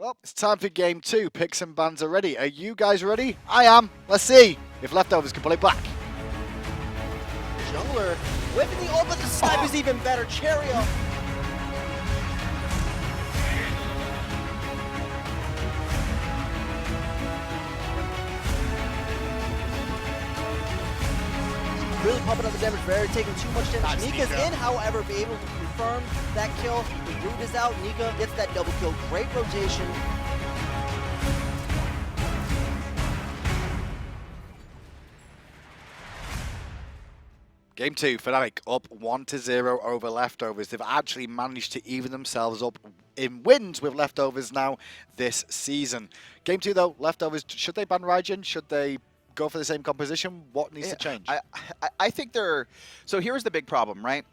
Well, it's time for game 2. Picks and bans are ready. Are you guys ready? I am. Let's see if leftovers can pull it back. Jungler whipping the ult, but the snipe is even better. Cherryo. Really pumping up the damage, very taking too much damage. Nika's in, however, be able to confirm that kill. The root is out. Nika gets that double kill. Great rotation. Game 2, FNATIC up 1-0 over leftovers. They've actually managed to even themselves up in wins with leftovers now this season. Game 2 though, leftovers, should they ban Raijin? Should they go for the same composition? What needs to change? I think they're... So here's the big problem, right?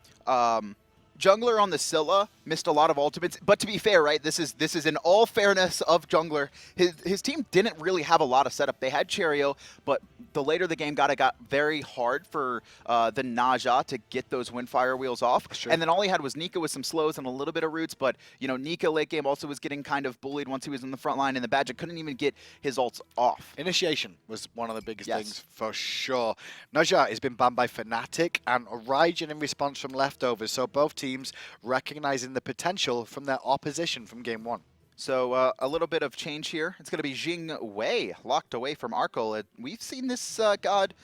Jungler on the Scylla missed a lot of ultimates, but to be fair, right, this is in all fairness of Jungler. His team didn't really have a lot of setup. They had Cherryo, but the later the game got very hard for the Naja to get those Windfire wheels off. Sure. And then all he had was Nika with some slows and a little bit of roots, but you know, Nika late game also was getting kind of bullied once he was in the front line, and the Badgah couldn't even get his ults off. Initiation was one of the biggest things for sure. Naja has been banned by FNATIC and Raijin in response from leftovers, so both teams recognizing the potential from their opposition from game 1. So a little bit of change here. It's going to be Jing Wei locked away from Arkkyl. We've seen this god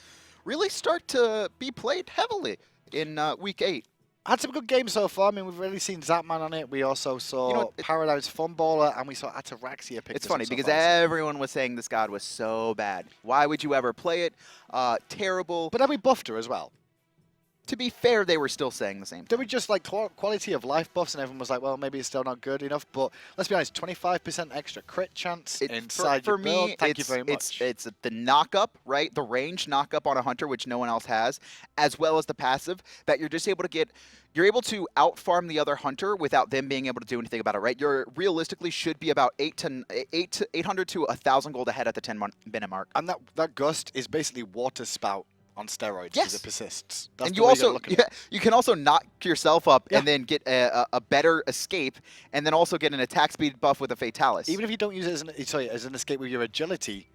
really start to be played heavily in week 8. Had some good games so far. I mean, we've really seen Zapman on it. We also saw Paradigm's Fun Baller, and we saw Ataraxia pick. It's funny because everyone was saying this god was so bad. Why would you ever play it? Terrible. But then we buffed her as well. To be fair, they were still saying the same thing. Did we just like quality of life buffs and everyone was like, well, maybe it's still not good enough, but let's be honest, 25% extra crit chance inside your build. Thank you very much. It's the knock-up, right? The range knock-up on a hunter, which no one else has, as well as the passive that you're just able to get. You're able to out-farm the other hunter without them being able to do anything about it, right? You're realistically should be about 800 to 1,000 gold ahead at the 10-minute mark. And that gust is basically water spout on steroids because it persists. That's and you can also knock yourself up and then get a better escape, and then also get an attack speed buff with a Fatalis. Even if you don't use it as an escape with your agility,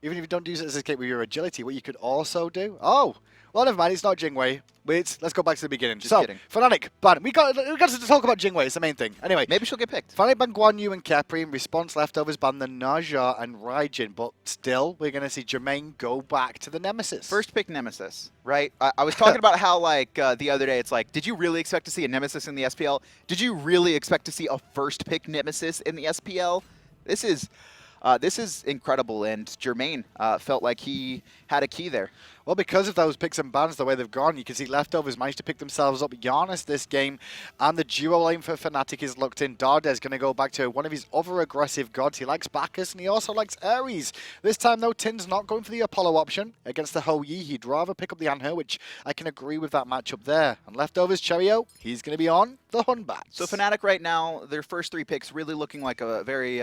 even if you don't use it as an escape with your agility, what you could also do... Oh! Well, never mind. It's not Jingwei. Let's go back to the beginning. Just kidding. FNATIC, ban. We got to talk about Jingwei. It's the main thing. Anyway, maybe she'll get picked. FNATIC ban Guan Yu and Kepri. In response, leftovers ban the Naja and Raijin. But still, we're going to see Jermain go back to the Nemesis. First pick Nemesis, right? I was talking about how, like, the other day, it's like, did you really expect to see a Nemesis in the SPL? Did you really expect to see a first pick Nemesis in the SPL? This is incredible, and Jermain felt like he had a key there. Well, because of those picks and bans, the way they've gone, you can see leftovers managed to pick themselves up. Janus this game, and the duo lane for FNATIC is locked in. Dardez going to go back to one of his other aggressive gods. He likes Bacchus, and he also likes Ares. This time, though, Tynz not going for the Apollo option against the Hou-Yi. He'd rather pick up the Anhur, which I can agree with that matchup there. And leftovers, Cherryo, he's going to be on the Batz. So FNATIC right now, their first 3 picks really looking like a very...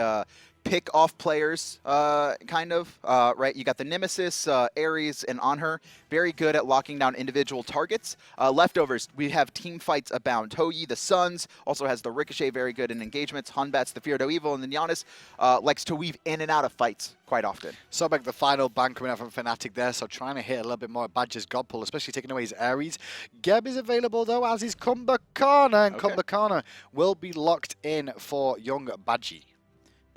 pick-off players, kind of, right? You got the Nemesis, Ares, and Anhur. Very good at locking down individual targets. Leftovers, we have team fights abound. Hou-Yi, the Suns, also has the Ricochet, very good in engagements. Batz, the Fear Do Evil, and then Janus likes to weave in and out of fights quite often. So back the final ban coming out from FNATIC there, so trying to hit a little bit more at Badgah's God Pull, especially taking away his Ares. Geb is available, though, as is Kumbhakarna, and Kumbhakarna will be locked in for young Badgah.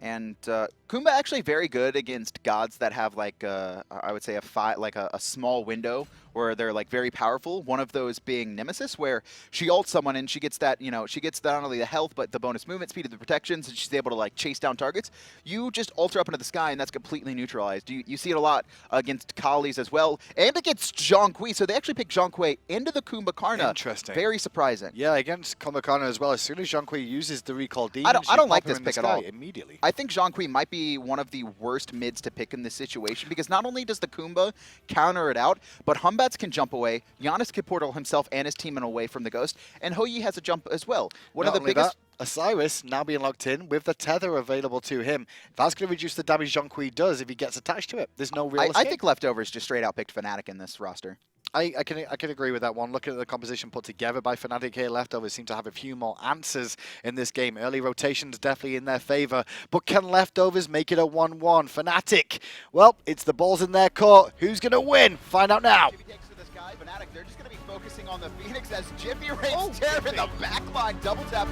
And Kumba actually very good against gods that have like I would say a small window where they're like very powerful. One of those being Nemesis, where she ults someone and she gets that, you know, she gets not only the health but the bonus movement speed of the protections, and she's able to like chase down targets. You just ult her up into the sky and that's completely neutralized. You see it a lot against Kali's as well, and against Zhong. So they actually picked Zhong into the Kumbhakarna. Interesting. Very surprising. Yeah, against Kumbhakarna as well. As soon as Zhong uses the recall demon, I don't like this pick at all. Immediately. I think Zhong might be one of the worst mids to pick in this situation, because not only does the Kumba counter it out, but Batz can jump away, Janus can portal himself and his team away from the Ghost, and Hou-Yi has a jump as well. One of the biggest... Osiris now being locked in with the tether available to him. That's going to reduce the damage Zhong does if he gets attached to it. There's no real escape. I think leftovers just straight out picked FNATIC in this roster. I can agree with that one. Looking at the composition put together by FNATIC here, Leftovers seem to have a few more answers in this game. Early rotations definitely in their favor, but can Leftovers make it a 1-1? FNATIC, well, it's the balls in their court. Who's going to win? Find out now. FNATIC, they're just going to be focusing on the Phoenix as Jiffy rains tear in the backline, double tap.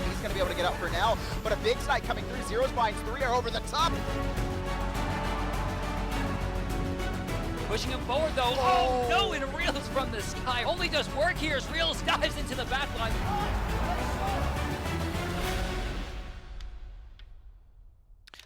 He's going to be able to get out for now, but a big snipe coming through. Zero's binds 3 are over the top. Pushing him forward though. Oh no, and Reels from the sky. Only does work here as Reels dives into the backline.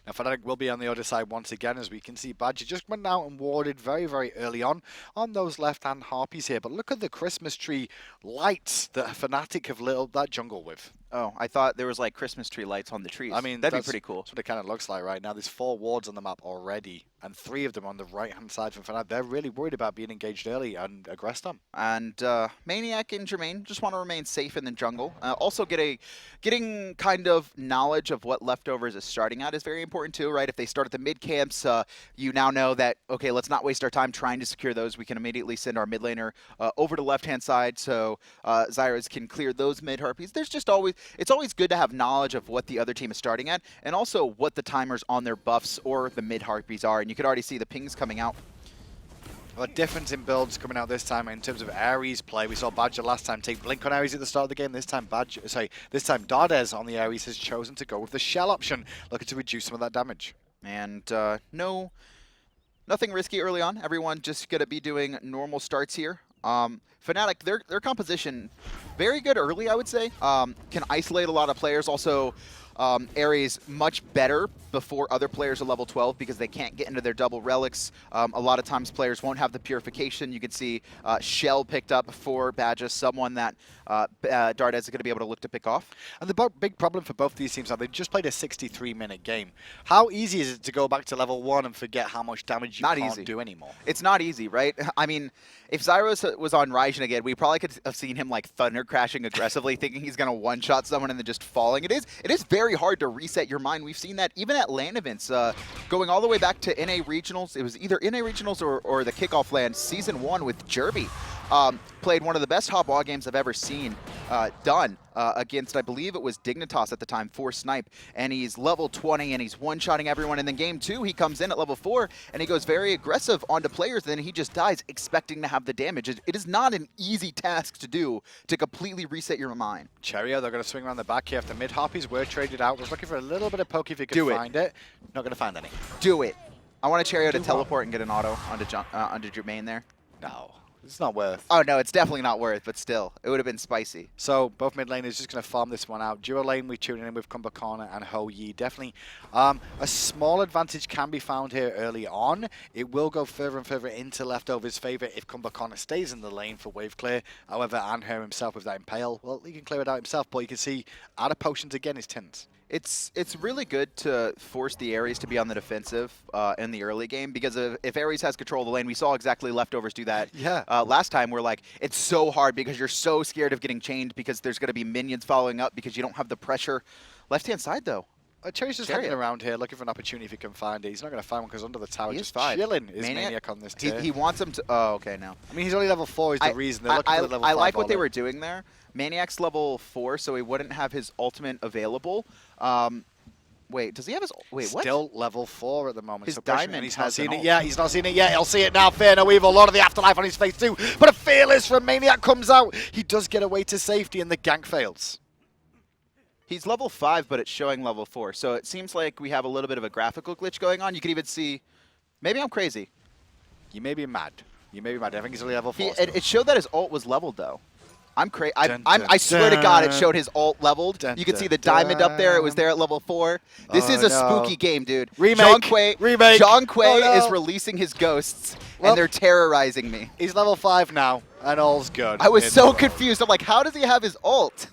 Now, FNATIC will be on the other side once again, as we can see Badgah just went out and warded very, very early on those left-hand harpies here. But look at the Christmas tree lights that FNATIC have lit up that jungle with. Oh, I thought there was like Christmas tree lights on the trees. I mean, that'd be pretty cool. That's what it kind of looks like right now. There's 4 wards on the map already, and 3 of them on the right-hand side from FNATIC. They're really worried about being engaged early and aggress them. And maniaKK and Jermain just want to remain safe in the jungle. Also, getting kind of knowledge of what Leftovers is starting at is very important too, right? If they start at the mid camps, you now know that, okay, let's not waste our time trying to secure those. We can immediately send our mid laner over to the left-hand side so Zyrhoes can clear those mid harpies. It's always good to have knowledge of what the other team is starting at, and also what the timers on their buffs or the mid harpies are. And you could already see the pings coming out. A difference in builds coming out this time in terms of Ares play. We saw Badgah last time take Blink on Ares at the start of the game. This time Dardez on the Ares has chosen to go with the shell option, looking to reduce some of that damage. And nothing risky early on. Everyone just gonna be doing normal starts here. FNATIC, their composition, very good early, I would say. Can isolate a lot of players. Also, Ares much better before other players are level 12 because they can't get into their double relics. A lot of times players won't have the purification. You can see Shell picked up for Badgah, someone that Dardez is going to be able to look to pick off. And the big problem for both these teams are they just played a 63-minute game. How easy is it to go back to level 1 and forget how much damage you can't do anymore? It's not easy, right? I mean, if Zyrhoes was on Raijin again, we probably could have seen him like thunder crashing aggressively, thinking he's going to one-shot someone and then just falling. It is very hard to reset your mind. We've seen that even at LAN events, going all the way back to NA Regionals. It was either NA Regionals or the Kickoff LAN Season 1 with Jerby. Played one of the best hot wall games I've ever seen done against, I believe it was Dignitas at the time, for Snipe. And he's level 20 and he's one-shotting everyone. And then game 2, he comes in at level 4 and he goes very aggressive onto players. Then he just dies expecting to have the damage. It is not an easy task to do to completely reset your mind. Cherryo, they're going to swing around the back here after mid harpies were traded out. Was looking for a little bit of poke if he could find it. Not going to find any. Do it. I want a Cherryo to teleport and get an auto onto Jermain there. No. It's not worth. Oh, no, it's definitely not worth, but still, it would have been spicy. So both mid laners just going to farm this one out. Duo lane, we're tuning in with Kumbhakarna and Ho-Yi. Definitely a small advantage can be found here early on. It will go further and further into Leftovers' favor if Kumbhakarna stays in the lane for wave clear. However, Anhur himself with that Impale, well, he can clear it out himself, but you can see out of potions again is Tynz. It's really good to force the Ares to be on the defensive in the early game, because if Ares has control of the lane, we saw exactly Leftovers do that last time. We're like, it's so hard because you're so scared of getting chained because there's going to be minions following up because you don't have the pressure. Left-hand side, though. Cherry's just hanging around here looking for an opportunity if he can find it. He's not going to find one because under the tower, just chilling is maniaKK on this tier. He wants him to... Oh, okay, no. I mean, he's only level 4 is the reason. They're looking for the level 5 I like what they were doing there. maniaKK's level 4, so he wouldn't have his ultimate available. Wait, does he have his... Wait, what? Still level 4 at the moment. His so diamond he's not seen it yet. He's not seen it yet. He'll see it now. Fear no evil. Lord of the Afterlife on his face too. But a Fearless from maniaKK comes out. He does get away to safety and the gank fails. He's level 5, but it's showing level 4. So it seems like we have a little bit of a graphical glitch going on. You can even see... Maybe I'm crazy. You may be mad. You may be mad. I think he's only level 4. It showed that his ult was leveled, though. I'm crazy. I swear to God, it showed his ult leveled. You can see the diamond up there. It was there at level 4. This is a spooky game, dude. Remake. Zhong is releasing his ghosts, and they're terrorizing me. He's level 5 now, and all's good. I was so confused. I'm like, how does he have his ult?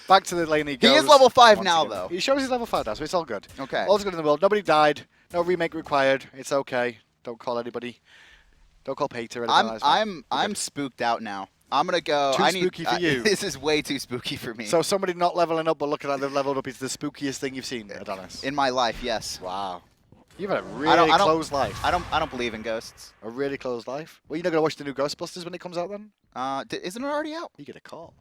Back to the lane he goes. He is level 5 now, though. He shows he's level 5 now, so it's all good. Okay. All's good in the world. Nobody died. No remake required. It's okay. Don't call anybody. Don't call Peter. I'm spooked out now. I'm gonna go. Too spooky for you. This is way too spooky for me. So somebody not leveling up, but looking like they've leveled up is the spookiest thing you've seen, Adonis. In my life, yes. Wow. You've had a really close life. I don't believe in ghosts. A really close life. Well, you're not gonna watch the new Ghostbusters when it comes out then? Isn't it already out? You get a call.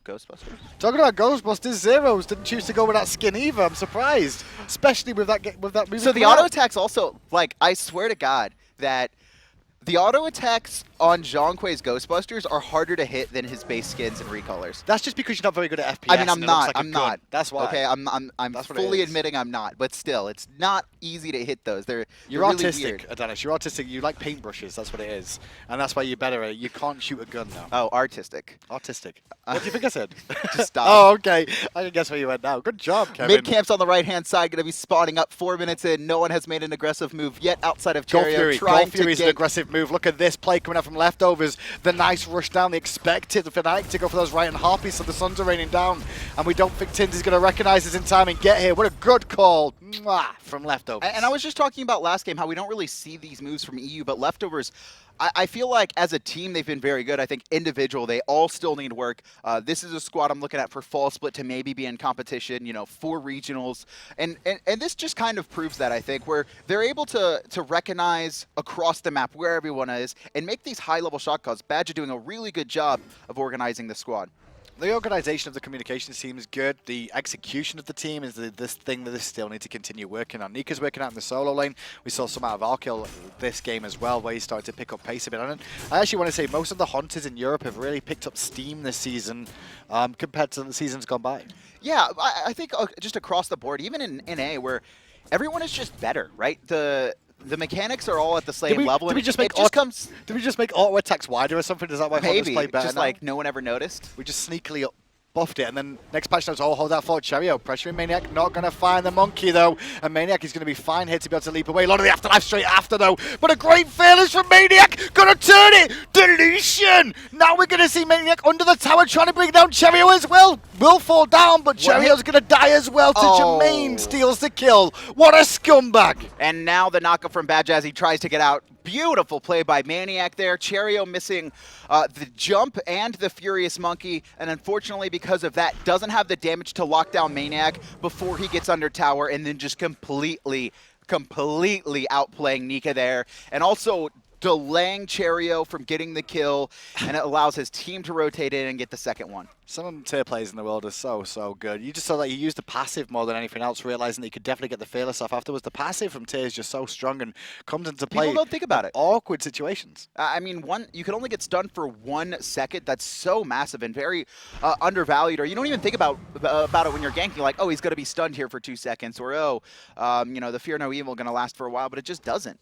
Ghostbusters. Talking about Ghostbusters, Zyrhoes didn't choose to go with that skin either. I'm surprised, especially with that movie. So the auto attacks also, like, I swear to God that the auto attacks on Zhong's Ghostbusters are harder to hit than his base skins and recolors. That's just because you're not very good at FPS. I mean, I'm not. That's why. Okay, I'm fully admitting I'm not. But still, it's not easy to hit those. You're really autistic, Adonis. You're autistic. You like paintbrushes. That's what it is, and that's why you're better at it. You can't shoot a gun now. Oh, artistic. Autistic. What do you think I said? Just stop. Oh, okay. I can guess where you went now. Good job, Kevin. Mid camp's on the right-hand side, going to be spawning up 4 minutes in. No one has made an aggressive move yet outside of Cherryo. Golf Fury is an aggressive move. Look at this play coming out from leftovers. The nice rush down. They expected the FNATIC to go for those right and harpies, so the suns are raining down. And we don't think Tynz is going to recognize this in time and get here. What a good call from leftovers. And I was just talking about last game how we don't really see these moves from EU, but leftovers, I feel like as a team they've been very good. I think individual, they all still need work. This is a squad I'm looking at for fall split to maybe be in competition, you know, for regionals. And this just kind of proves that, I think, where they're able to recognize across the map where everyone is and make these high-level shot calls. Badgah doing a really good job of organizing the squad. The organization of the communications team is good. The execution of the team is this thing that they still need to continue working on. Nika's working out in the solo lane. We saw some out of Arkkyl this game as well, where he started to pick up pace a bit. And I actually want to say most of the hunters in Europe have really picked up steam this season compared to the seasons gone by. Yeah, I think just across the board, even in NA, where everyone is just better, right? The mechanics are all at the same level. Did we just make auto attacks wider or something? Is that why hunters play better just now? Like no one ever noticed? We just sneakily buffed it, and then next patch notes, hold that for Cherryo. Pressuring maniaK, not going to find the monkey though, and maniaK is going to be fine here to be able to leap away. A lot of the afterlife straight after though, but a great failure from maniaK, gonna turn it, deletion! Now we're going to see maniaK under the tower trying to bring down Cherryo as well. Will fall down, but Cherryo's going to die as well to Jermain, steals the kill. What a scumbag! And now the knockup from Badgah as he tries to get out. Beautiful play by maniaK there. Cherryo missing the jump and the Furious Monkey, and unfortunately because of that, doesn't have the damage to lock down maniaK before he gets under tower, and then just completely outplaying Nika there, and also delaying Cherryo from getting the kill, and it allows his team to rotate in and get the second one. Some of the tier plays in the world are so good. You just saw that he used the passive more than anything else, realizing that he could definitely get the fearless off afterwards. The passive from tier is just so strong and comes into play. People don't think about it. Awkward situations. I mean, you can only get stunned for 1 second. That's so massive and very undervalued. Or you don't even think about it when you're ganking, like, oh, he's going to be stunned here for 2 seconds, or oh, you know, the Fear No Evil going to last for a while, but it just doesn't.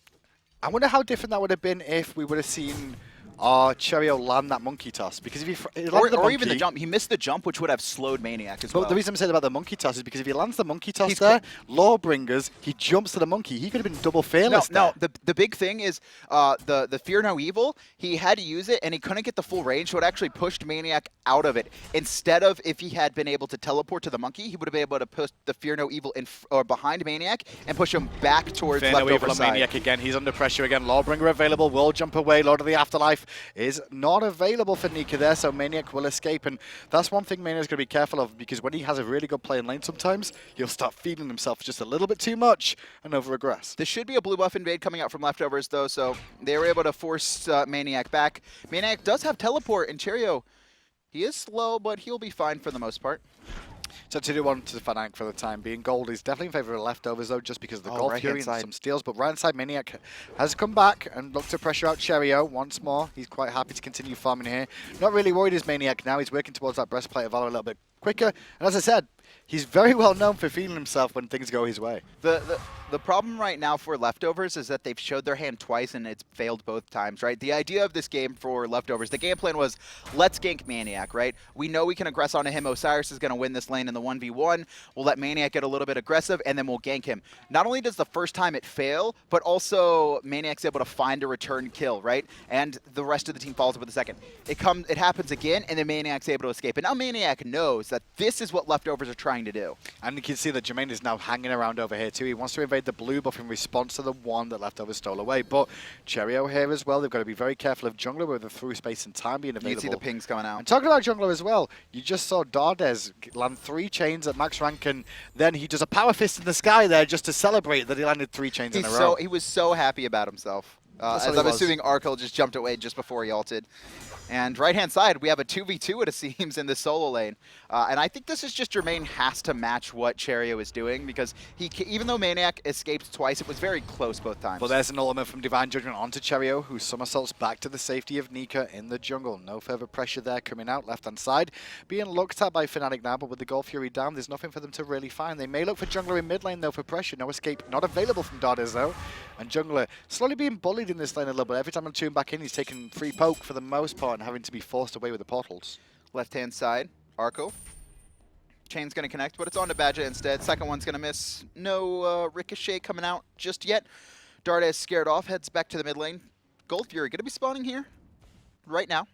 I wonder how different that would have been if we would have seen Cherryo land that monkey toss, because if he or even the jump, he missed the jump, which would have slowed maniaK as well. But the reason I'm saying about the monkey toss is because if he lands the monkey toss there, Lawbringers, he jumps to the monkey. He could have been double fearless. No, the big thing is the Fear No Evil. He had to use it, and he couldn't get the full range, so it actually pushed maniaK out of it. Instead of if he had been able to teleport to the monkey, he would have been able to push the Fear No Evil or behind maniaK and push him back towards leftover side. maniaK again. He's under pressure again. Lawbringer available. Will jump away. Lord of the Afterlife is not available for Nika there, so maniaK will escape, and that's one thing maniaK's going to be careful of, because when he has a really good play in lane sometimes, he'll start feeding himself just a little bit too much and over-aggress. This should be a blue buff invade coming out from leftovers though, so they were able to force maniaK back. maniaK does have teleport, and Cherryo, he is slow, but he'll be fine for the most part. So 2-1 to FNATIC for the time being. Gold is definitely in favor of leftovers though, just because of the Gold Fury and some steals. But right side, maniaK has come back and looked to pressure out Cherryo once more. He's quite happy to continue farming here. Not really worried as maniaK now. He's working towards that breastplate of Valor a little bit quicker. And as I said, he's very well known for feeling himself when things go his way. The problem right now for leftovers is that they've showed their hand twice and it's failed both times, right? The idea of this game for leftovers, the game plan was, let's gank maniaK, right? We know we can aggress onto him. Osiris is going to win this lane in the 1v1. We'll let maniaK get a little bit aggressive, and then we'll gank him. Not only does the first time it fail, but also maniaK's able to find a return kill, right? And the rest of the team follows up with the second. It happens again, and then maniaK's able to escape. And now maniaK knows that this is what leftovers are trying to do. And you can see that Jermain is now hanging around over here too. He wants to invade the blue buff in response to the one that Leftover stole away. But Cherryo here as well. They've got to be very careful of jungler with the through space and time being available. You can see the pings coming out. And talking about jungler as well, you just saw Dardez land 3 chains at max rank, and then he does a power fist in the sky there just to celebrate that he landed 3 chains in a row. He was so happy about himself. As I'm assuming Arkkyl just jumped away just before he ulted. And right-hand side, we have a 2v2, it seems, in the solo lane. And I think this is just Jermain has to match what Cherryo is doing, because even though maniaK escaped twice, it was very close both times. But there's an ultimate from Divine Judgment onto Cherryo, who somersaults back to the safety of Nika in the jungle. No further pressure there coming out left-hand side. Being looked at by FNATIC now, but with the Gold Fury down, there's nothing for them to really find. They may look for jungler in mid lane, though, for pressure. No escape not available from Dardez, though. And jungler slowly being bullied in this lane a little bit. Every time I tune back in, he's taking free poke for the most part and having to be forced away with the portals. Left-hand side, Arkkyl. Chain's going to connect, but it's on to Badgah instead. Second one's going to miss. No ricochet coming out just yet. Dardez scared off, heads back to the mid lane. Gold Fury going to be spawning here right now.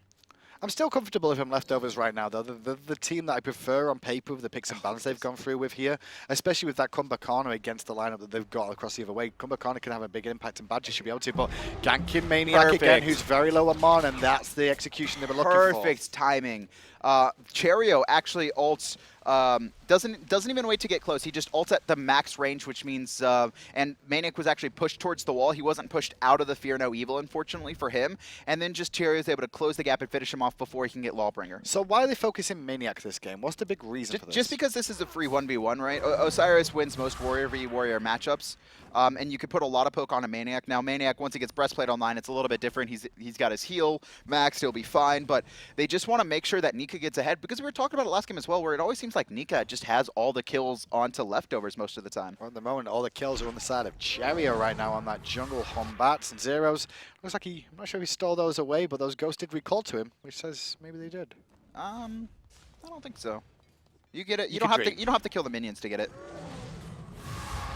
I'm still comfortable with him leftovers right now, though. The team that I prefer on paper with the picks and bans they've gone through with here, especially with that Kumbhakarna against the lineup that they've got across the other way. Kumbhakarna can have a big impact, and Badgah should be able to. But ganking maniaKK again, who's very low on mana, and that's the execution they were looking for. Perfect timing. Cherryo actually ults. Doesn't even wait to get close. He just ults at the max range, which means and maniaKK was actually pushed towards the wall. He wasn't pushed out of the Fear No Evil, unfortunately for him. And then just Cherryo is able to close the gap and finish him off before he can get Lawbringer. So why are they focusing maniaKK this game? What's the big reason for this? Just because this is a free 1v1, right? Osiris wins most Warrior v Warrior matchups. And you could put a lot of poke on a maniaKK. Now, maniaKK, once he gets Breastplate online, it's a little bit different. He's got his heal maxed, he'll be fine. But they just want to make sure that Nika gets ahead, because we were talking about it last game as well, where it always seems like Nika just has all the kills onto leftovers most of the time. Well, at the moment, all the kills are on the side of Cherryo right now on that jungle home Batz and Zyrhoes. Looks like I'm not sure if he stole those away, but those ghosts did recall to him, which says maybe they did. I don't think so. You get it. You don't have to kill the minions to get it.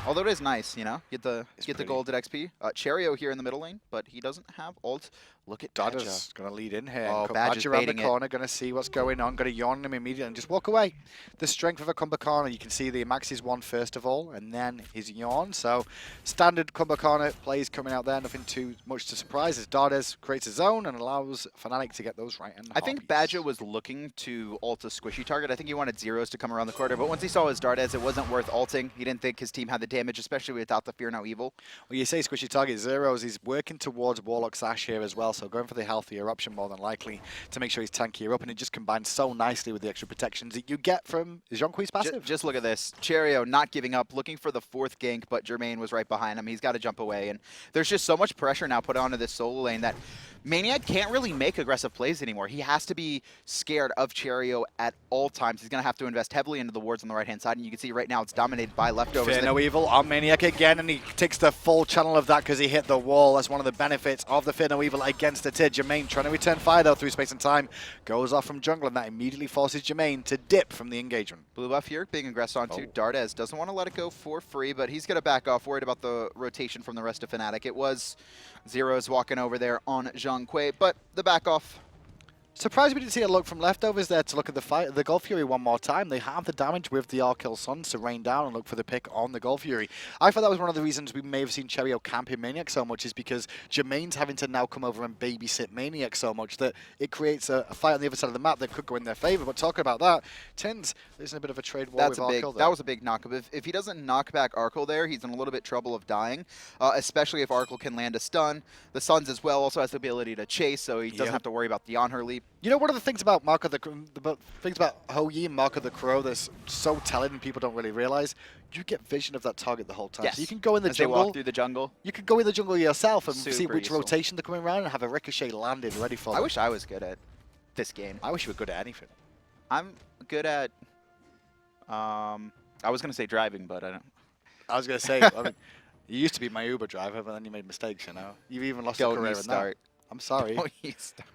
Although it is nice, you know, get the gold at XP. Cherryo here in the middle lane, but he doesn't have ult. Look at Dardez going to lead in here. Oh, Badgah around the corner, going to see what's going on, going to yawn him immediately and just walk away. The strength of a Kumbhakarna, you can see the maxes one first of all, and then his yawn. So standard Kumbhakarna plays coming out there, nothing too much to surprise as Dardez creates his own and allows FNATIC to get those right in the I think Badgah was looking to ult a squishy target. I think he wanted Zyrhoes to come around the corner, but once he saw his Dardez, it wasn't worth ulting. He didn't think his team had the damage, especially without the Fear No Evil. Well, you say squishy target, Zyrhoes, he's working towards Warlock's Ash here as well, so going for the healthier option more than likely to make sure he's tankier up, and it just combines so nicely with the extra protections that you get from Zhong's passive. Just look at this. Cherryo not giving up, looking for the 4th gank, but Jermain was right behind him. He's got to jump away, and there's just so much pressure now put onto this solo lane that maniaKK can't really make aggressive plays anymore. He has to be scared of Cherryo at all times. He's going to have to invest heavily into the wards on the right-hand side, and you can see right now it's dominated by leftovers. Fear No Evil on maniaKK again, and he takes the full channel of that because he hit the wall. That's one of the benefits of the Fear No Evil against the Tynz. Jermain trying to return fire, though, through space and time. Goes off from jungle, and that immediately forces Jermain to dip from the engagement. Blue buff here, being aggressed onto. Dardez doesn't want to let it go for free, but he's going to back off, worried about the rotation from the rest of FNATIC. It was Zyrhoes walking over there on Zhong, but the back off. Surprised we didn't see a look from leftovers there to look at the Gold Fury one more time. They have the damage with the Arkkyl Suns to rain down and look for the pick on the Gold Fury. I thought that was one of the reasons we may have seen Cherryo camping maniaKK so much, is because Jermain's having to now come over and babysit maniaKK so much that it creates a fight on the other side of the map that could go in their favor. But talking about that, Tynz is in a bit of a trade war with Arkkyl. That was a big knock. If he doesn't knock back Arkkyl there, he's in a little bit trouble of dying, especially if Arkkyl can land a stun. The Suns as well also has the ability to chase, so he doesn't have to worry about the Anhur leap. You know, one of the things about things about Ho Yi and Mark of the Crow that's so telling and people don't really realize, you get vision of that target the whole time. Yes. So you can go in the As jungle. They walk through the jungle. You can go in the jungle yourself and see Super which useful. rotation they're coming around and have a ricochet landed ready for them. I wish I was good at this game. I wish you were good at anything. I'm good at. I was gonna say driving, but I don't. I was gonna say, I mean, you used to be my Uber driver, but then you made mistakes. You know, you've even lost a career in that. I'm sorry.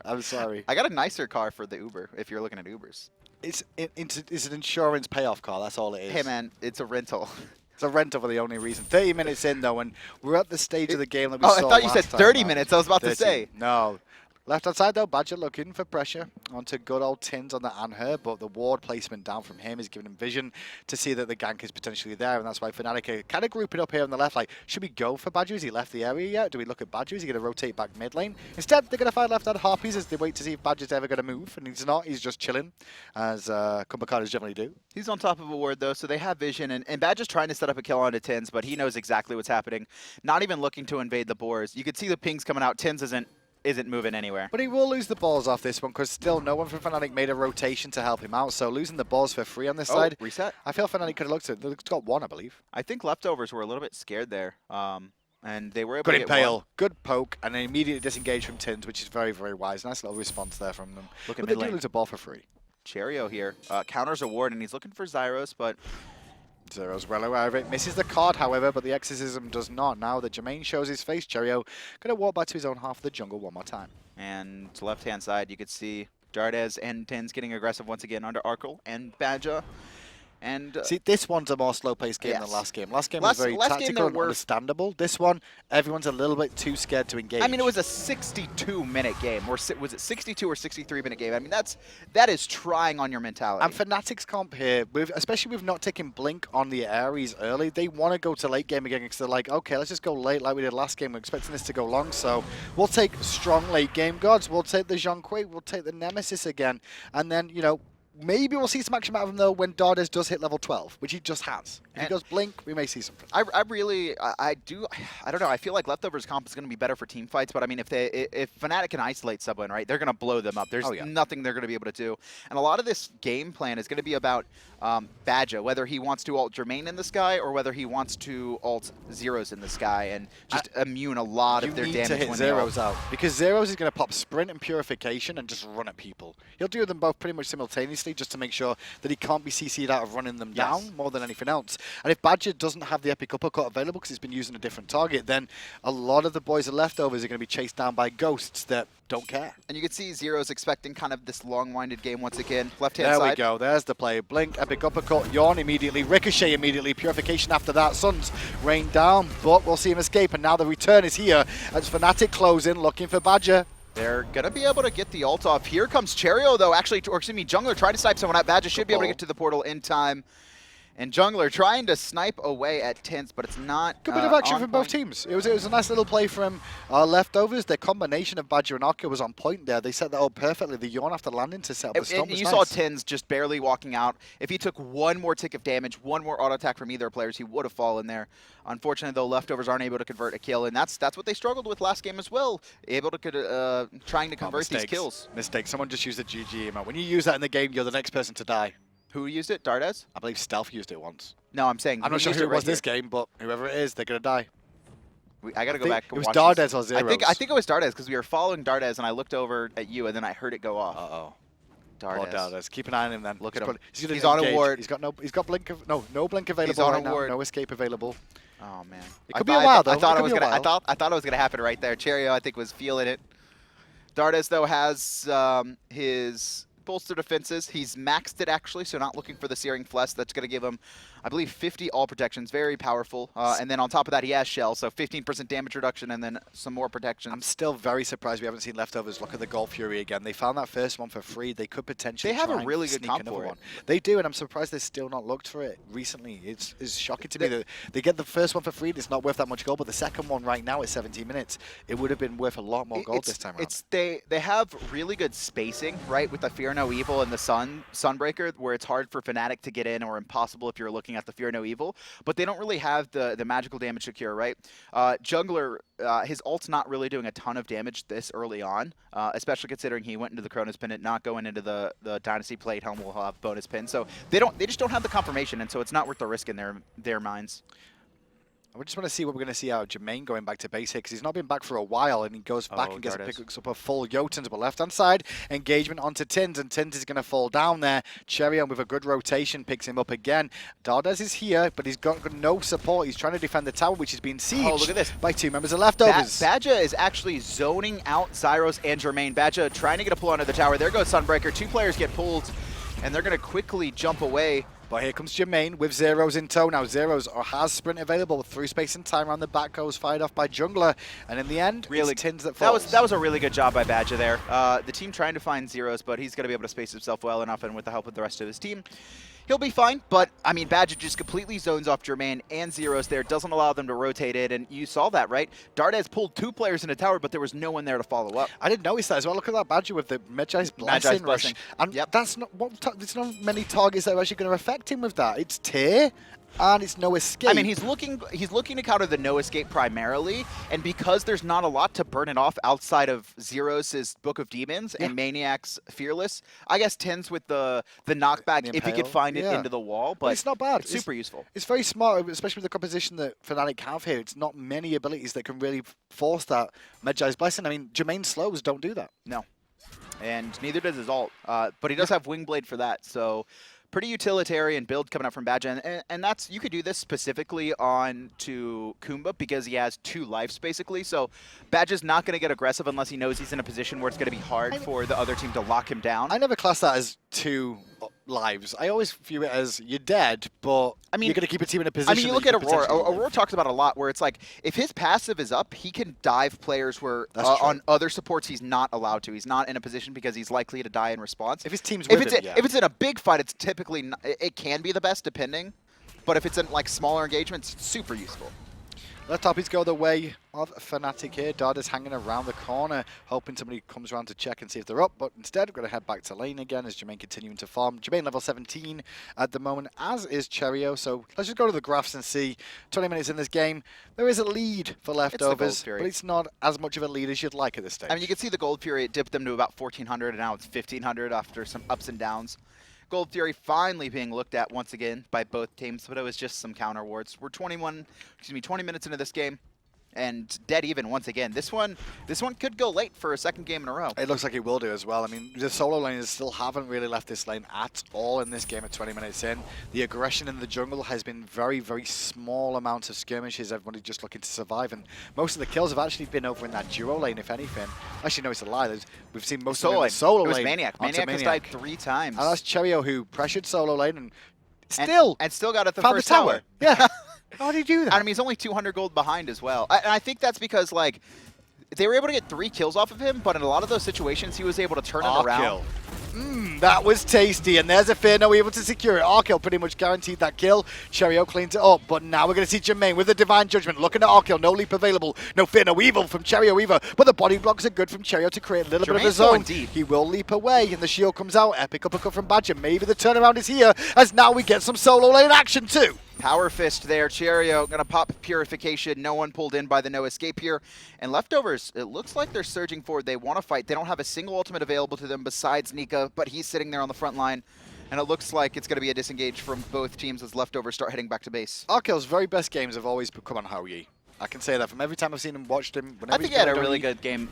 I'm sorry. I got a nicer car for the Uber, if you're looking at Ubers. It's an insurance payoff car, that's all it is. Hey man, it's a rental. It's a rental for the only reason. 30 minutes in though, and we're at the stage of the game that we saw I thought you said last 30 time, minutes, I was about to say. No. Left-hand side, though, Badgah looking for pressure onto good old Tynz on the Anhur, but the ward placement down from him is giving him vision to see that the gank is potentially there, and that's why FNATIC are kind of grouping up here on the left. Like, should we go for Badgah? Has he left the area yet? Do we look at Badgah? Is he going to rotate back mid lane? Instead, they're going to find left-hand Harpies as they wait to see if Badgah's ever going to move, and he's not. He's just chilling, as Kumbhakarnas generally do. He's on top of a ward, though, so they have vision, and Badgah's trying to set up a kill onto Tynz, but he knows exactly what's happening. Not even looking to invade the boars. You could see the pings coming out. Tynz isn't moving anywhere. But he will lose the balls off this one because still no one from FNATIC made a rotation to help him out. So losing the balls for free on this side. Reset. I feel FNATIC could have looked at it. It's got one, I believe. I think leftovers were a little bit scared there. And they were able Good to get impale, one. good poke, and then immediately disengage from Tynz, which is very, very wise. Nice little response there from them. Look But at they mid do lane. lose a ball for free. Cherryo here counters a ward, and he's looking for Zyrhoes, but Zyrhoes well aware of it. Misses the card, however, but the exorcism does not. Now that Jermain shows his face, Cherryo going to walk back to his own half of the jungle one more time. and to left-hand side, you could see Dardez and Tynz getting aggressive once again under Arkkyl and Badgah. And See, this one's a more slow-paced game than last game. Last game was very last game tactical there and were- understandable. This one, everyone's a little bit too scared to engage. I mean, it was a 62-minute game, or was it 62 or 63-minute game? I mean, that is trying on your mentality. And FNATIC's comp here, especially with not taking Blink on the Ares early, they want to go to late game again because they're like, okay, let's just go late like we did last game. We're expecting this to go long, so we'll take strong late game gods. We'll take the Zhong, we'll take the Nemesis again. And then, you know, maybe we'll see some action out of him, though, when Dardez does hit level 12, which he just has. If he goes Blink, we may see something. I don't know. I feel like Leftovers comp is going to be better for team fights, but I mean, if FNATIC can isolate someone, right, they're going to blow them up. There's nothing they're going to be able to do. And a lot of this game plan is going to be about Badgah, whether he wants to ult Jermain in the sky or whether he wants to ult Zyrhoes in the sky and just immune a lot of their damage. You need to hit when they ult. Zyrhoes out, because Zyrhoes is going to pop Sprint and Purification and just run at people. He'll do them both pretty much simultaneously just to make sure that he can't be CC'd out of running them down more than anything else. And if Badgah doesn't have the epic uppercut available because he's been using a different target, then a lot of the boys and leftovers are going to be chased down by ghosts that don't care. And you can see Zyrhoes expecting kind of this long-winded game once again. Left-hand There side. we go. There's the play. Blink, epic uppercut, yawn immediately, ricochet immediately, purification after that. Suns rain down, but we'll see him escape. And now the return is here as FNATIC close in, looking for Badgah. They're going to be able to get the ult off. Here comes Cherryo, though, actually, or excuse me, Jungler trying to snipe someone out. Badgah should be able to get to the portal in time. And Jungler trying to snipe away at Tynz, but it's not Good bit of action on from both point. teams. It was a nice little play from leftovers. The combination of Badgah and Arkkyl was on point there. They set that up perfectly. The yawn after landing to set up the stomp was You nice. saw Tynz just barely walking out. If he took one more tick of damage, one more auto attack from either players, he would have fallen there. Unfortunately, though, leftovers aren't able to convert a kill, and that's what they struggled with last game as well. Able to trying to convert these kills. Mistake. Someone just used a GG email. When you use that in the game, you're the next person to die. Who used it? Dardez? I believe Stealth used it once. No, I'm saying I'm not who sure used who it was right this game, but whoever it is, they're going to die. I got to go think back and it was watch Dardez this. or Zyrhoes. I think it was Dardez because we were following Dardez, and I looked over at you, and then I heard it go off. Uh-oh. Dardez. Poor Dardez. Keep an eye on him then. Look at him. He's on a engage. ward. He's got blink. No blink available He's on right a now. ward. No escape available. Oh man, It could be a while though. I thought It it was could be a gonna. while. I thought it was gonna happen right there. Cherryo, I think, was feeling it. Dardez though has his bolster defenses. He's maxed it actually, so not looking for the Searing Flesh. That's gonna give him, I believe, 50 all protections. Very powerful. And then on top of that, he has Shell, so 15% damage reduction, and then some more protection. I'm still very surprised we haven't seen leftovers look at the Gold Fury again. They found that first one for free. They could potentially They have try a and really good sneak comp another for it. one. They do, and I'm surprised they've still not looked for it recently. It's shocking to me that they get the first one for free. It's not worth that much gold, but the second one right now is 17 minutes. It would have been worth a lot more gold this time around. They have really good spacing, right, with the Fear No Evil and the Sunbreaker, where it's hard for FNATIC to get in or impossible if you're looking at the Fear No Evil. But they don't really have the magical damage to cure, right? Jungler, his ult's not really doing a ton of damage this early on, especially considering he went into the Cronus Pendant, not going into the Dynasty Plate Helm will have bonus pin. So they just don't have the confirmation, and so it's not worth the risk in their minds. I just want to see what we're going to see out of Jermain going back to base here, because he's not been back for a while, and he goes back and picks up a full Jotuns. But left-hand side, engagement onto Tynz, and Tynz is going to fall down there. Cherryo with a good rotation picks him up again. Dardez is here, but he's got no support. He's trying to defend the tower, which is being sieged look at this. by two members of leftovers. Badgah is actually zoning out Zyrhoes and Jermain. Badgah trying to get a pull onto the tower. There goes Sunbreaker. Two players get pulled, and they're going to quickly jump away. But here comes Jermain with Zyrhoes in tow. Now Zyrhoes has sprint available through space and time around the back goes fired off by Jungler. And in the end, really, it's Tynz that falls. That was a really good job by Badgah there. The team trying to find Zyrhoes, but he's going to be able to space himself well enough, and with the help of the rest of his team, he'll be fine. But, I mean, Badgah just completely zones off Jermain and Zyrhoes there, doesn't allow them to rotate it, and you saw that, right? Dardez pulled 2 players in a tower, but there was no one there to follow up. I didn't notice that as well. Look at that Badgah with the Magi's Blessing rush. And that's not there's not many targets that are actually going to affect him with that. It's Tear, and it's no escape. I mean, he's looking to counter the no escape primarily, and because there's not a lot to burn it off outside of Zyrhoes' Book of Demons and maniaK's Fearless, I guess Tynz with the knockback if he could find it into the wall, but it's not bad. It's super useful. It's very smart, especially with the composition that FNATIC have here. It's not many abilities that can really force that Magi's Blessing. I mean, Jermain's slows don't do that. No, and neither does his ult, but he does have Wingblade for that, so pretty utilitarian build coming up from Badgah, and that's, you could do this specifically on to Kumba because he has 2 lives basically, so Badgah's not going to get aggressive unless he knows he's in a position where it's going to be hard for the other team to lock him down. I never class that as 2 lives. I always view it as you're dead, but I mean, you're going to keep a team in a position. I mean, you look at Aurora. Aurora talks about a lot where it's like, if his passive is up, he can dive players where on other supports he's not allowed to. He's not in a position because he's likely to die in response. If his team's with him, if it's in a big fight, it's typically not, it can be the best depending, but if it's in like smaller engagements, it's super useful. Let Toppies go the way of FNATIC here. Dardez hanging around the corner, hoping somebody comes around to check and see if they're up. But instead, we're going to head back to lane again as Jermain continuing to farm. Jermain level 17 at the moment, as is Cherryo. So let's just go to the graphs and see. 20 minutes in this game. There is a lead for leftovers, but it's not as much of a lead as you'd like at this stage. I mean, you can see the Gold Fury, it dipped them to about 1,400, and now it's 1,500 after some ups and downs. Gold Fury finally being looked at once again by both teams, but it was just some counter wards. We're 20 minutes into this game, and dead even once again. This one could go late for a second game in a row. It looks like it will do as well. I mean, the solo laners still haven't really left this lane at all in this game at 20 minutes in. The aggression in the jungle has been very, very small amounts of skirmishes. Everybody just looking to survive, and most of the kills have actually been over in that duo lane, if anything. Actually, no, it's a lie. We've seen most of them in the solo lane. It was maniaKK. maniaKK has died 3 times. And that's Cherryo who pressured solo lane and still got at the found first the tower. Yeah. How did he do that? I mean, he's only 200 gold behind as well. And I think that's because, like, they were able to get 3 kills off of him, but in a lot of those situations, he was able to turn it around. That was tasty, and there's a Fear No Evil to secure it. Arkkyl pretty much guaranteed that kill. Cherryo cleans it up, but now we're going to see Jermain with the Divine Judgment. Looking at Arkkyl, no leap available, no Fear No Evil from Cherryo either, but the body blocks are good from Cherryo to create a little bit of a zone. He will leap away, and the shield comes out. Epic uppercut from Badgah. Maybe the turnaround is here, as now we get some solo lane action too. Power Fist there. Cherryo going to pop Purification. No one pulled in by the no escape here. And leftovers, it looks like they're surging forward. They want to fight. They don't have a single ultimate available to them besides Nika, but he's sitting there on the front line. And it looks like it's going to be a disengage from both teams as leftovers start heading back to base. Arkyl's very best games have always come on Hou-Yi. I can say that from every time I've seen him, watched him. I think he had a really good game.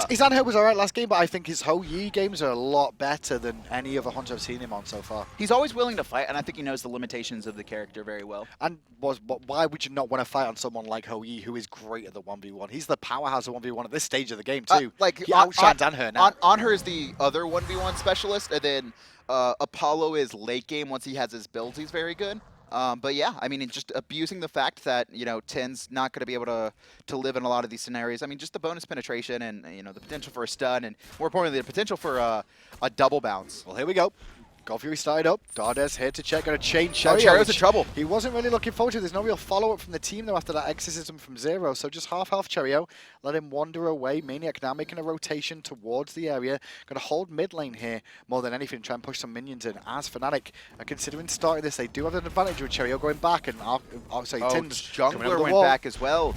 His Anhur was alright last game, but I think his Hou-Yi games are a lot better than any other hunter I've seen him on so far. He's always willing to fight, and I think he knows the limitations of the character very well. And why would you not want to fight on someone like Hou-Yi, who is great at the 1v1? He's the powerhouse of 1v1 at this stage of the game, too. He outshines Anhur now. Anhur is the other 1v1 specialist, and then Apollo is late game. Once he has his builds, he's very good. But yeah, I mean, just abusing the fact that, you know, Tynz not going to be able to live in a lot of these scenarios. I mean, just the bonus penetration and, you know, the potential for a stun and, more importantly, the potential for a double bounce. Well, here we go. Gold Fury started up. Dardez here to check. Going to chain Cherryo. Cherryo's in trouble. He wasn't really looking forward to it. There's no real follow-up from the team, though, after that exorcism from Zyrhoes. So just half-half Cherryo. Let him wander away. maniaKK now making a rotation towards the area. Going to hold mid lane here more than anything. Try and push some minions in. As FNATIC are considering starting this, they do have an advantage with Cherryo going back. And Tynz Jungler went back as well.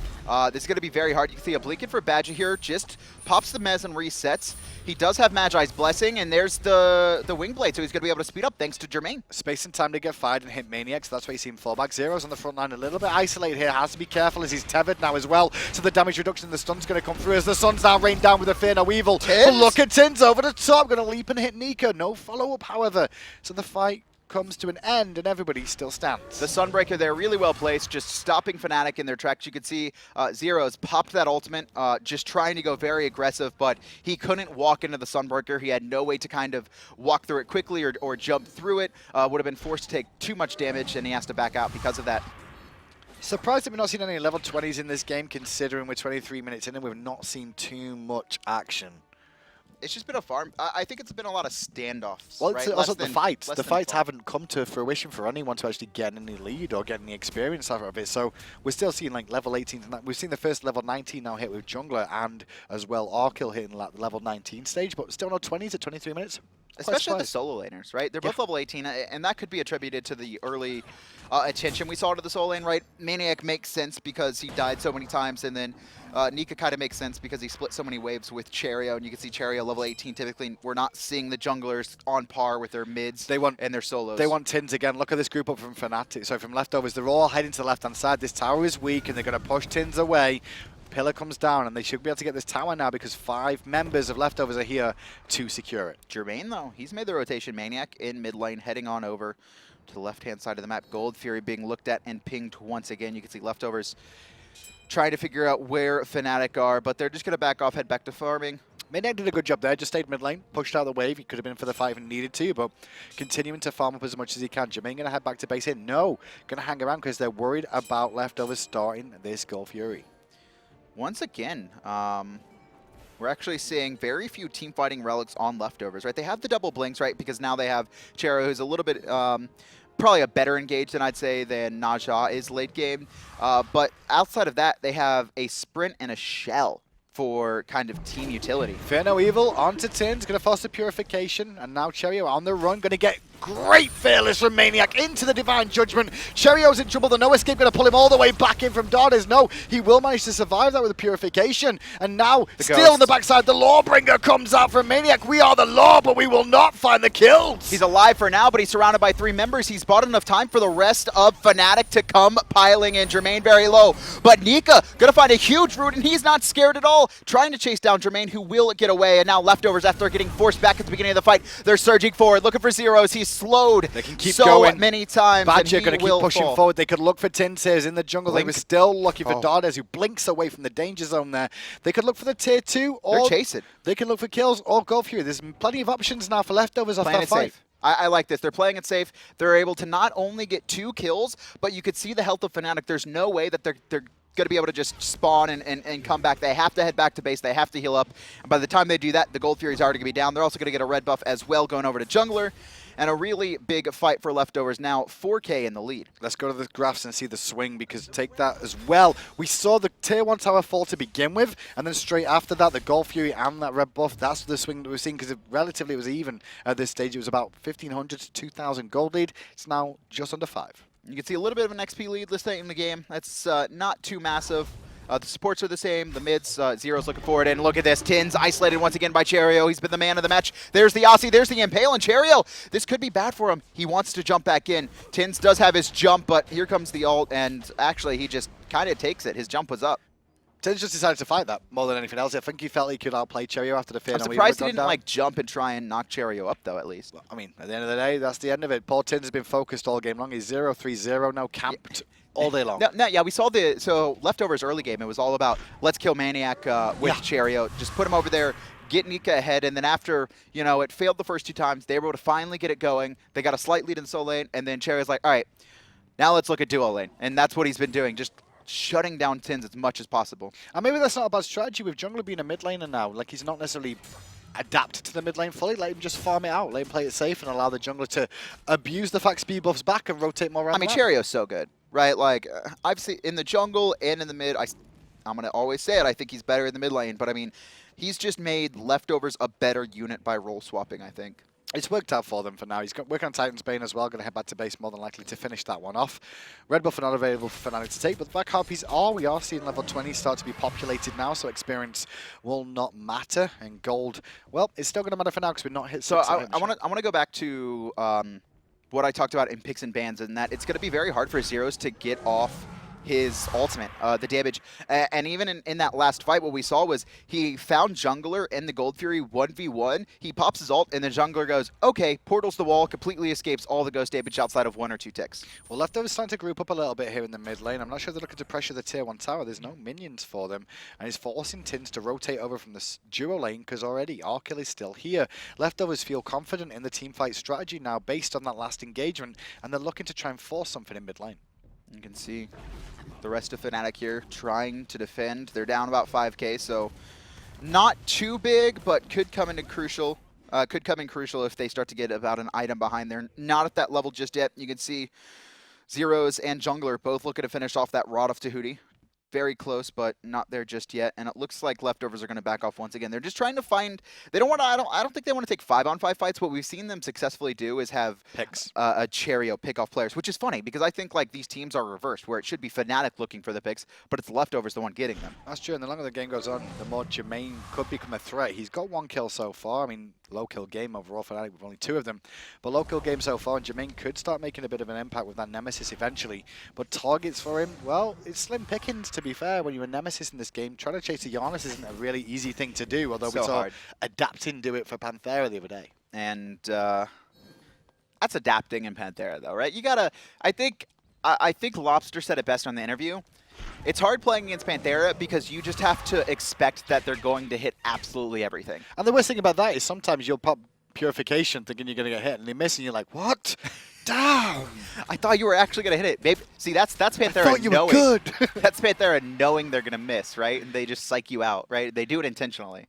This is going to be very hard. You can see a Bleakin for Badgah here. Just pops the Mez and resets. He does have Magi's Blessing, and there's the Wingblade, so he's going to be able to speed up thanks to Jermain. Space and time to get fired and hit maniaKK, so that's why you see him fall back. Zyrhoes on the front line, a little bit isolated here. Has to be careful as he's tethered now as well. So the damage reduction, the stun's going to come through as the sun's now rained down with a Fear No Evil. But look at Tynz over the top, going to leap and hit Nika. No follow-up, however. So the fight comes to an end and everybody still stands. The Sunbreaker there, really well placed, just stopping FNATIC in their tracks. You could see Zyrhoes popped that ultimate, just trying to go very aggressive, but he couldn't walk into the Sunbreaker. He had no way to kind of walk through it quickly or jump through it. Would have been forced to take too much damage, and he has to back out because of that. Surprised that we've not seen any level 20s in this game, considering we're 23 minutes in and we've not seen too much action. It's just been a farm. I think it's been a lot of standoffs. Well, right? it's also the fights. The fights fun. haven't come to fruition for anyone to actually get any lead or get any experience out of it. So we're still seeing like level 18. We've seen the first level 19 now hit with Jungler and as well Arkkyl hitting the level 19 stage, but still no 20s at 23 minutes. Especially the solo laners, right? They're both level 18, and that could be attributed to the early attention we saw to the solo lane, right? maniaKK makes sense because he died so many times, and then Nika kind of makes sense because he split so many waves with Cherryo, and you can see Cherryo level 18. Typically, we're not seeing the junglers on par with their mids and their solos. They want Tynz again. Look at this group up from FNATIC. So from leftovers, they're all heading to the left-hand side. This tower is weak, and they're going to push Tynz away. Pillar comes down, and they should be able to get this tower now because 5 members of leftovers are here to secure it. Jermain, though, he's made the rotation. maniaKK in mid lane, heading on over to the left-hand side of the map. Gold Fury being looked at and pinged once again. You can see leftovers trying to figure out where FNATIC are, but they're just going to back off, head back to farming. maniaKK did a good job there, just stayed mid lane, pushed out the wave. He could have been for the fight if he needed to, but continuing to farm up as much as he can. Jermain going to head back to base here. No, going to hang around because they're worried about leftovers starting this Gold Fury. Once again, we're actually seeing very few team fighting relics on leftovers, right? They have the double blinks, right? Because now they have Cherryo, who's a little bit, probably a better engaged than I'd say than Najah is late game. But outside of that, they have a sprint and a shell for kind of team utility. Fear no evil, onto Tynz, going to force the purification, and now Cherryo on the run, going to get great fearless from maniaKK into the Divine Judgment. Cherryo's in trouble, the no escape going to pull him all the way back in from Dardez. No, he will manage to survive that with the purification. And now, still on the backside, the Lawbringer comes out from maniaKK. We are the law, but we will not find the kills. He's alive for now, but he's surrounded by 3 members. He's bought enough time for the rest of FNATIC to come piling in. Jermain very low, but Nika gonna find a huge root, and he's not scared at all, trying to chase down Jermain, who will get away. And now leftovers, after getting forced back at the beginning of the fight, they're surging forward, looking for Zyrhoes. He's slowed they can keep so going many times. Badgah going to keep pushing fall forward. They could look for Tynz here in the jungle. Blink. They were still looking for Dardez, who blinks away from the danger zone there. They could look for the tier 2, or they're chasing. They can look for kills or go Fury. There's plenty of options now for leftovers off that fight. Safe. I like this. They're playing it safe. They're able to not only get 2 kills, but you could see the health of FNATIC. There's no way that they're going to be able to just spawn and come back. They have to head back to base. They have to heal up. And by the time they do that, the Gold Fury's already going to be down. They're also going to get a red buff as well, going over to jungler. And a really big fight for leftovers now. 4K in the lead. Let's go to the graphs and see the swing, because take that as well. We saw the tier 1 tower fall to begin with, and then straight after that, the Gold Fury and that red buff. That's the swing that we're seeing, because relatively it was even at this stage. It was about 1,500 to 2,000 gold lead. It's now just under 5. You can see a little bit of an XP lead this late in the game. That's not too massive. The supports are the same. The mids, Zyrhoes looking forward. And look at this. Tynz isolated once again by Cherryo. He's been the man of the match. There's the Aussie. There's the Impale. And Cherryo, this could be bad for him. He wants to jump back in. Tynz does have his jump, but here comes the ult. And actually, he just kind of takes it. His jump was up. Tynz just decided to fight that more than anything else. I think he felt he could outplay Cherryo after the fear. I'm surprised he didn't like jump and try and knock Cherryo up, though, at least. I mean, at the end of the day, that's the end of it. Poor Tynz has been focused all game long. He's 0-3-0 now, camped all day long. Yeah, we saw so leftovers early game. It was all about let's kill maniaKK with Cherryo. Just put him over there, get Nika ahead, and then after, it failed the first 2 times, they were able to finally get it going. They got a slight lead in the solo lane, and then Cherryo's like, all right, now let's look at duo lane. And that's what he's been doing, just shutting down Tynz as much as possible. And maybe that's not a bad strategy with jungler being a mid laner now. Like, he's not necessarily adapted to the mid lane fully. Let him just farm it out. Let him play it safe and allow the jungler to abuse the fact speed buffs back and rotate more around. I mean, Cherryo's so good, right? Like, I've seen in the jungle and in the mid, I'm going to always say it, I think he's better in the mid lane. But, I mean, he's just made leftovers a better unit by role swapping, I think. It's worked out for them for now. He's got work on Titan's Bane as well. Going to head back to base more than likely to finish that one off. Red buff are not available for FNATIC to take, but the black harpies are. We are seeing level 20 start to be populated now, so experience will not matter. And gold, well, it's still going to matter for now because we're not hit. So I want to go back to what I talked about in picks and bans, and that it's going to be very hard for Zyrhoes to get off his ultimate, the damage. And even in that last fight, what we saw was he found Jungler and the Gold Fury 1v1. He pops his ult, and the Jungler goes, okay, portals the wall, completely escapes all the ghost damage outside of 1 or 2 ticks. Well, Leftovers starting to group up a little bit here in the mid lane. I'm not sure they're looking to pressure the tier 1 tower. There's no minions for them. And he's forcing Tynz to rotate over from the duo lane because already Arkkyl is still here. Leftovers feel confident in the teamfight strategy now based on that last engagement, and they're looking to try and force something in mid lane. You can see the rest of FNATIC here trying to defend. They're down about 5k, so not too big, but could come in crucial if they start to get about an item behind there. Not at that level just yet. You can see Zyrhoes and Jungler both looking to finish off that Rod of Tahuti. Very close, but not there just yet. And it looks like Leftovers are going to back off once again. They're just trying to find. They don't want to. I don't think they want to take 5-on-5 fights. What we've seen them successfully do is have Picks. A Cherryo pick off players, which is funny because I think like these teams are reversed, where it should be FNATIC looking for the picks, but it's Leftovers the one getting them. That's true. And the longer the game goes on, the more Jermain could become a threat. He's got 1 kill so far. I mean, low kill game overall for FNATIC with only 2 of them, but low kill game so far. And Jermain could start making a bit of an impact with that Nemesis eventually. But targets for him, well, it's slim pickings to be fair. When you're a Nemesis in this game, trying to chase a Janus isn't a really easy thing to do, although we saw Adapting do it for Panthera the other day. And that's adapting in Panthera though, right? You gotta, I think Lobster said it best on the interview. It's hard playing against Panthera because you just have to expect that they're going to hit absolutely everything. And the worst thing about that is sometimes you'll pop Purification thinking you're going to get hit, and they miss, and you're like, what? Down! I thought you were actually going to hit it. Maybe, see, that's Panthera I thought you knowing. were good. That's Panthera knowing they're going to miss, right? And they just psych you out, right? They do it intentionally.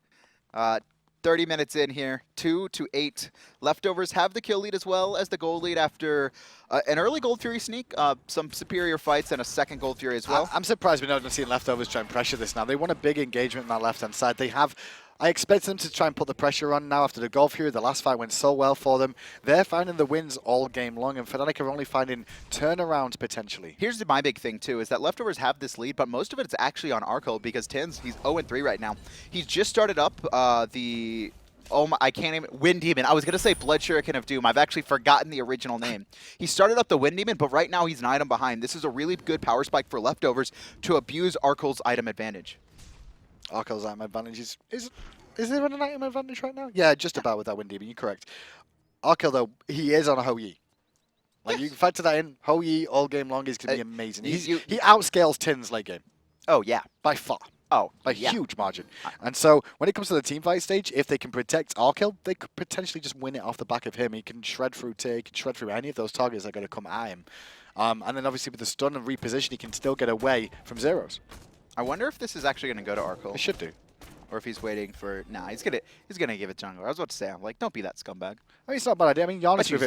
30 minutes in here, 2-8. Leftovers have the kill lead as well as the gold lead after an early Gold Fury sneak, some superior fights, and a second Gold Fury as well. I'm surprised we're not seeing Leftovers try and pressure this now. They want a big engagement on that left-hand side. They have... I expect them to try and put the pressure on now after the Gold Fury. The last fight went so well for them. They're finding the wins all game long, and FNATIC are only finding turnarounds potentially. Here's my big thing, too, is that Leftovers have this lead, but most of it is actually on Arkkyl because Tynz, he's 0-3 right now. He's just started up the... Oh my, I can't even... Wind Demon. I was going to say Blood Shuriken of Doom. I've actually forgotten the original name. He started up the Wind Demon, but right now he's an item behind. This is a really good power spike for Leftovers to abuse Arkkyl's item advantage. Arkkyl's item advantage is there an item advantage right now? Yeah, just about with that Wind Demon, you're correct. Arkkyl, though, he is on a Ho-Yi. Like, you can factor that in. Ho-Yi all game long is going to be amazing. He outscales Tynz late game. Oh, yeah. By far. Oh, by huge margin. And so when it comes to the teamfight stage, if they can protect Arkkyl, they could potentially just win it off the back of him. He can shred through Tier, he can shred through any of those targets that are going to come at him. And then obviously with the stun and reposition, he can still get away from Zyrhoes. I wonder if this is actually going to go to Arkkyl. It should do. Or if he's waiting for... Nah, he's gonna give it Jungler. I was about to say, I'm like, don't be that scumbag. I mean, it's not a bad idea. I mean, Janus with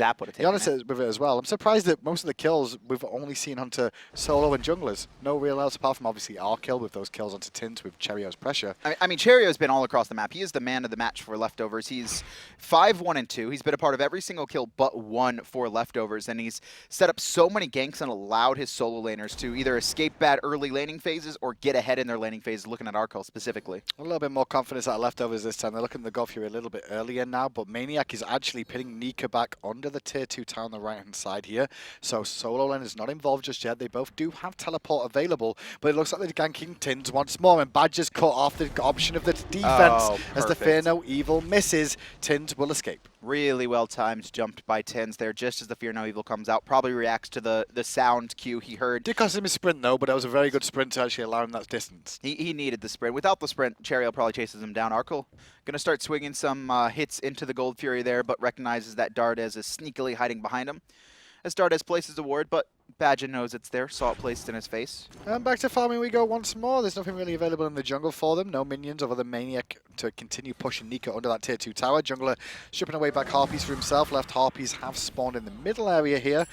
it as well. I'm surprised that most of the kills we've only seen onto solo and junglers. No real else apart from obviously Arkkyl with those kills onto Tynz with Cherryo's pressure. I mean, Cherryo's been all across the map. He is the man of the match for Leftovers. He's 5-1-2. He's been a part of every single kill but one for Leftovers, and he's set up so many ganks and allowed his solo laners to either escape bad early laning phases or get ahead in their laning phase, looking at Arkkyl specifically. A little bit more confidence out of Leftovers this time. They're looking at the Gold Fury a little bit earlier now, but maniaKK is actually pitting Nika back under the tier 2 tower on the right-hand side here. So solo lane is not involved just yet. They both do have teleport available, but it looks like they're ganking Tynz once more, and Badgah's cut off the option of the defense as the Fear No Evil misses. Tynz will escape. Really well timed, jumped by Tynz there just as the Fear No Evil comes out. Probably reacts to the sound cue he heard. Did cost him a sprint though, but that was a very good sprint to actually allow him that distance. He needed the sprint. Without the sprint, Cherryo probably chases him down. Arkkyl going to start swinging some hits into the Gold Fury there, but recognizes that Dardez is sneakily hiding behind him. As Dardez places a ward, but Badgah knows it's there, saw it placed in his face. And back to farming we go once more. There's nothing really available in the jungle for them. No minions other than maniaKK to continue pushing Nika under that tier 2 tower. Jungler stripping away back Harpies for himself. Left Harpies have spawned in the middle area here.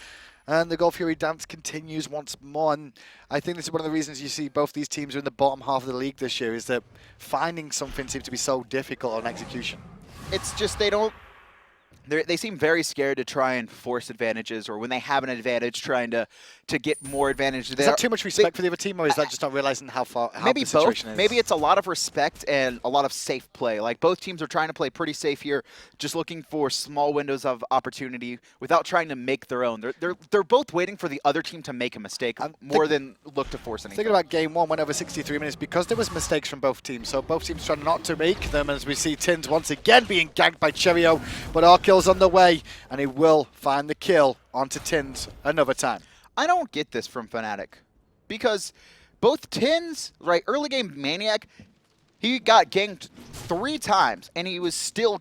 And the Gold Fury dance continues once more. And I think this is one of the reasons you see both these teams are in the bottom half of the league this year, is that finding something seems to be so difficult on execution. It's just they don't They seem very scared to try and force advantages, or when they have an advantage, trying to get more advantage. Is that too much respect for the other team, or is that just not realizing how maybe the situation both. is? Maybe it's a lot of respect and a lot of safe play. Like, both teams are trying to play pretty safe here, just looking for small windows of opportunity without trying to make their own. They're both waiting for the other team to make a mistake more than look to force anything. Thinking about game one, went over 63 minutes because there was mistakes from both teams. So both teams trying not to make them, as we see Tynz once again being ganked by Cherryo, but Arkkyl's on the way, and he will find the kill onto Tynz another time. I don't get this from FNATIC, because both Tynz, right, early game maniaK, he got ganked 3 times, and he was still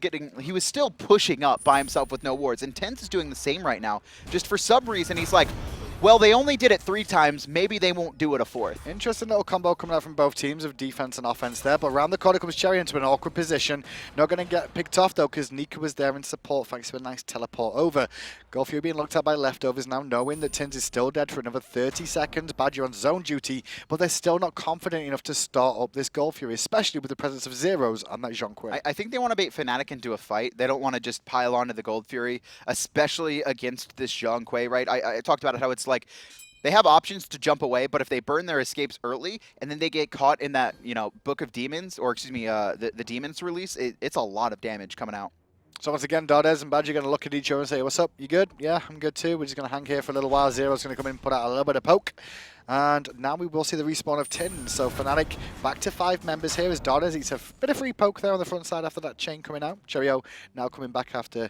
pushing up by himself with no wards. And Tynz is doing the same right now. Just for some reason, he's like, well, they only did it 3 times. Maybe they won't do it a 4th. Interesting little combo coming out from both teams of defense and offense there. But around the corner comes Cherryo into an awkward position. Not going to get picked off, though, because Nika was there in support thanks to a nice teleport over. Golfury being looked at by leftovers now, knowing that Tynz is still dead for another 30 seconds. Badgah on zone duty, but they're still not confident enough to start up this Golfury, especially with the presence of Zyrhoes and that Zhong. I think they want to bait FNATIC into a fight. They don't want to just pile onto the Golfury, especially against this Zhong, right? I talked about it, how it's like, they have options to jump away, but if they burn their escapes early and then they get caught in that, Book of Demons, or excuse me, the Demons release, it's a lot of damage coming out. So once again, Dardez and Badgah are going to look at each other and say, what's up, you good? Yeah, I'm good too. We're just going to hang here for a little while. Zyrhoes going to come in and put out a little bit of poke. And now we will see the respawn of Tynz. So FNATIC back to 5 members here as Dardez eats a bit of free poke there on the front side after that chain coming out. Cherryo now coming back after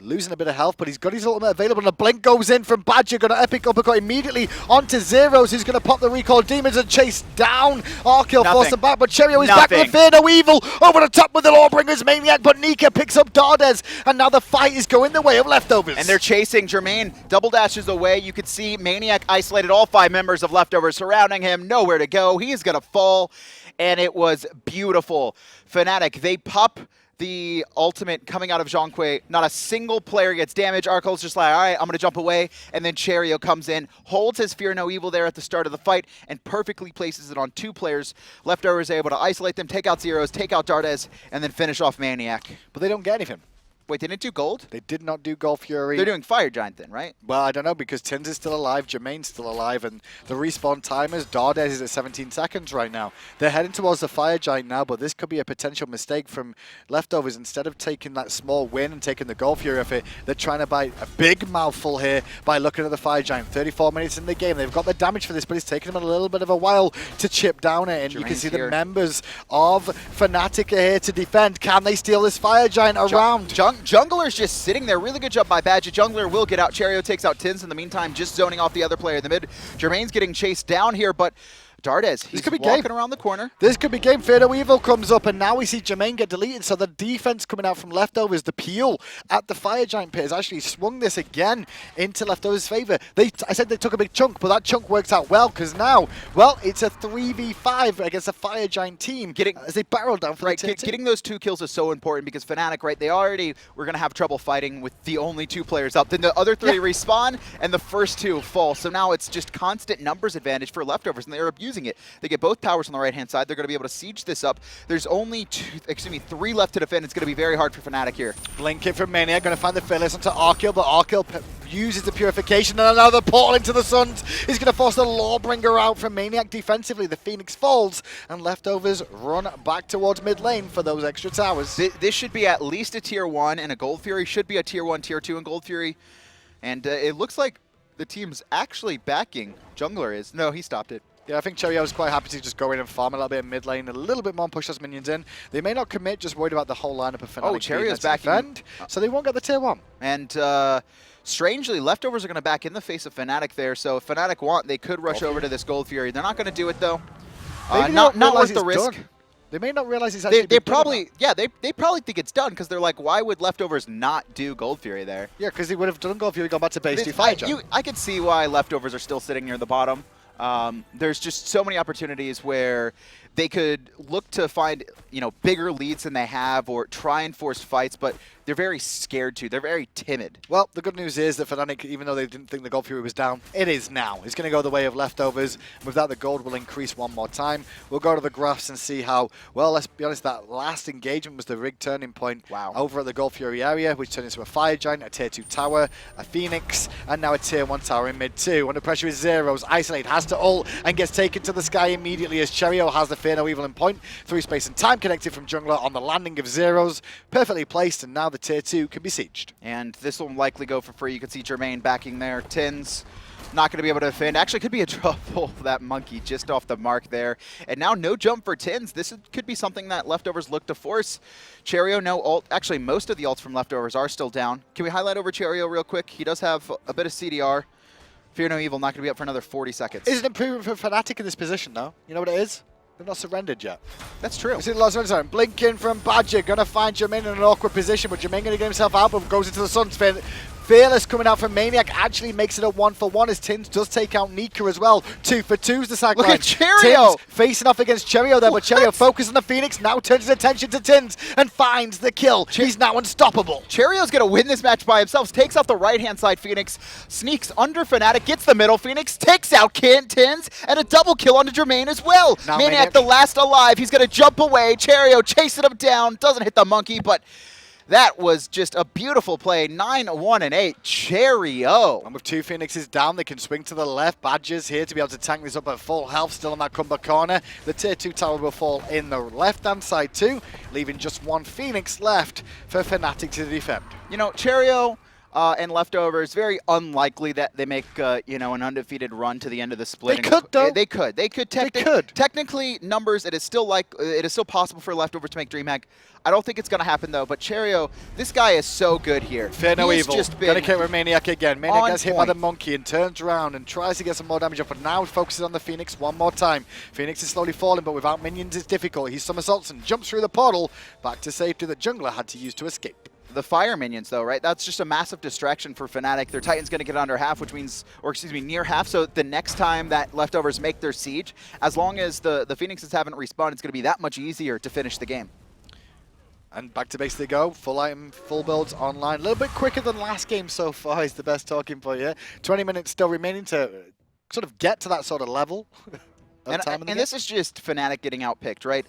losing a bit of health, but he's got his ultimate available, and a blink goes in from Badgah. Going to epic uppercut immediately onto Zyrhoes, who's going to pop the recall demons and chase down Arkkyl, force him back, but Cherryo is back with Fear No Evil over the top with the Lawbringer's maniaK, but Nika picks up Dardez, and now the fight is going the way of leftovers. And they're chasing. Jermain double dashes away. You could see maniaK isolated all 5 members of leftovers surrounding him, nowhere to go. He is going to fall, and it was beautiful. FNATIC, they pop the ultimate coming out of Zhong. Not a single player gets damaged. Arkkyl's just like, all right, I'm going to jump away. And then Cherryo comes in, holds his Fear No Evil there at the start of the fight, and perfectly places it on 2 players. Leftovers able to isolate them, take out Zyrhoes, take out Dardez, and then finish off maniaK. But they don't get anything. Wait, they didn't do gold? They did not do Golfury. They're doing Fire Giant then, right? Well, I don't know, because Tynz is still alive, Jermain's still alive, and the respawn timers, Dardez is at 17 seconds right now. They're heading towards the Fire Giant now, but this could be a potential mistake from leftovers. Instead of taking that small win and taking the Golfury off it, they're trying to bite a big mouthful here by looking at the Fire Giant. 34 minutes in the game. They've got the damage for this, but it's taken them a little bit of a while to chip down it, and Jermain's you can see here. the members of FNATIC are here to defend. Can they steal this Fire Giant around? Jungler's just sitting there. Really good job by Badgah. Jungler will get out. Cherryo takes out Tynz in the meantime, just zoning off the other player in the mid. Jermain's getting chased down here, but Dardez, he's walking around the corner. This could be game. Fear No Evil comes up, and now we see Jermain get deleted. So the defense coming out from leftovers, the peel at the Fire Giant pit has actually swung this again into leftovers' favor. I said they took a big chunk, but that chunk works out well, because now, well, it's a 3v5 against a Fire Giant team as they barrel down for the getting those 2 kills is so important, because FNATIC, right, they already were going to have trouble fighting with the only 2 players up. Then the other 3 respawn, and the first 2 fall. So now it's just constant numbers advantage for leftovers, and they're abusing it. They get both towers on the right-hand side. They're going to be able to siege this up. There's only 3 left to defend. It's going to be very hard for FNATIC here. Blink it from maniaK, going to find the Phyllis onto Arkkyl, but Arkkyl uses the Purification, and another portal into the Suns is going to force the Lawbringer out from maniaK defensively. The Phoenix falls, and leftovers run back towards mid lane for those extra towers. This should be at least a tier 1, and a Golfury should be a tier 1, tier 2 in Golfury. And it looks like the team's actually backing. Jungler is. No, he stopped it. Yeah, I think Cherryo is quite happy to just go in and farm a little bit in mid lane, a little bit more, and push those minions in. They may not commit, just worried about the whole lineup of FNATIC. Oh, Cherryo's backing. So they won't get the tier 1. And strangely, leftovers are going to back in the face of FNATIC there. So if FNATIC want, they could rush over to this Golfury. They're not going to do it, though. Not worth the risk. Done. They may not realize it's actually they probably think it's done, because they're like, why would leftovers not do Golfury there? Yeah, because they would have done Golfury, gone back to base, do Fire Giant. I could see why leftovers are still sitting near the bottom. There's just so many opportunities where they could look to find, you know, bigger leads than they have or try and force fights, but they're very scared to. They're very timid. Well, the good news is that FNATIC, even though they didn't think the Gold Fury was down, it is now. It's going to go the way of leftovers. With that, the gold will increase one more time. We'll go to the graphs and see how, well, let's be honest, that last engagement was the rig turning point. Wow. Over at the Gold Fury area, which turned into a Fire Giant, a Tier 2 tower, a Phoenix, and now a Tier 1 tower in mid 2. Under pressure is Zyrhoes. Isolate has to ult and gets taken to the sky immediately as Cherryo has the Fear No Evil in point. Through space and time connected from Jungler on the landing of Zyrhoes. Perfectly placed, and now the Tier 2 can be sieged. And this will likely go for free. You can see Jermain backing there. Tynz not going to be able to defend. Actually, could be a trouble. That monkey just off the mark there. And now no jump for Tynz. This could be something that leftovers look to force. Cherryo, no ult. Actually, most of the ults from leftovers are still down. Can we highlight over Cherryo real quick? He does have a bit of CDR. Fear No Evil not going to be up for another 40 seconds. Is an improvement for FNATIC in this position, though? You know what it is? They've not surrendered yet. That's true. We see the lost zone zone. Blinking from Badgah. Going to find Jermain in an awkward position, but Jermain going to get himself out, but goes into the sun. Fearless coming out from maniaKK actually makes it a 1-for-1 as Tynz does take out Nika as well. 2-for-2's the sack Look line. at Cherryo! Tynz facing off against Cherryo there, but Cherryo focuses on the Phoenix, now turns his attention to Tynz and finds the kill. He's now unstoppable. Cherryo's going to win this match by himself. Takes off the right-hand side Phoenix, sneaks under FNATIC, gets the middle Phoenix, takes out Tynz, and a double kill onto Jermain as well. Now maniaKK, the last alive. He's going to jump away. Cherryo chasing him down. Doesn't hit the monkey, but that was just a beautiful play. 9-1-8. Cherryo. And with two Phoenixes down, they can swing to the left. Badgah's here to be able to tank this up at full health, still on that Kumbhakarna. The Tier 2 tower will fall in the left-hand side too, leaving just one Phoenix left for FNATIC to defend. You know, Cherryo and leftovers, very unlikely that they make you know, an undefeated run to the end of the split. They could, though. They could. Technically, numbers, it is still possible for leftovers to make DreamHack. I don't think it's going to happen, though. But Cherryo, this guy is so good here. Fear No Evil. Going to kill with maniaKK again. maniaKK gets hit by the monkey and turns around and tries to get some more damage up, but now focuses on the Phoenix one more time. Phoenix is slowly falling, but without minions it's difficult. He somersaults and jumps through the portal back to safety that Jungler had to use to escape. The fire minions, though, right? That's just a massive distraction for FNATIC. Their Titan's going to get under half, which means, or excuse me, near half. So the next time that leftovers make their siege, as long as the Phoenixes haven't respawned, it's going to be that much easier to finish the game. And back to base they go. Full item, full builds online. A little bit quicker than last game so far is the best talking point here. 20 minutes still remaining to sort of get to that sort of level. And this is just FNATIC getting outpicked, right?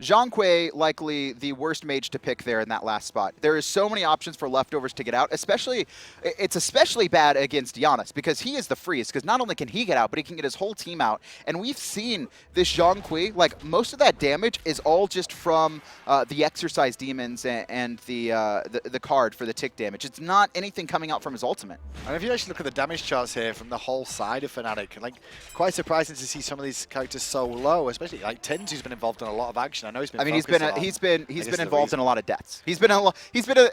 Zhong likely the worst mage to pick there in that last spot. There is so many options for leftovers to get out, it's especially bad against Janus because he is the freest, because not only can he get out, but he can get his whole team out. And we've seen this Zhong, like most of that damage is all just from the exercise demons and the card for the tick damage. It's not anything coming out from his ultimate. And if you actually look at the damage charts here from the whole side of FNATIC, like quite surprising to see some of these characters so low, especially like Tynz, who's been involved in a lot of action. I know he's been. I mean, he's been involved in a lot of deaths. He's been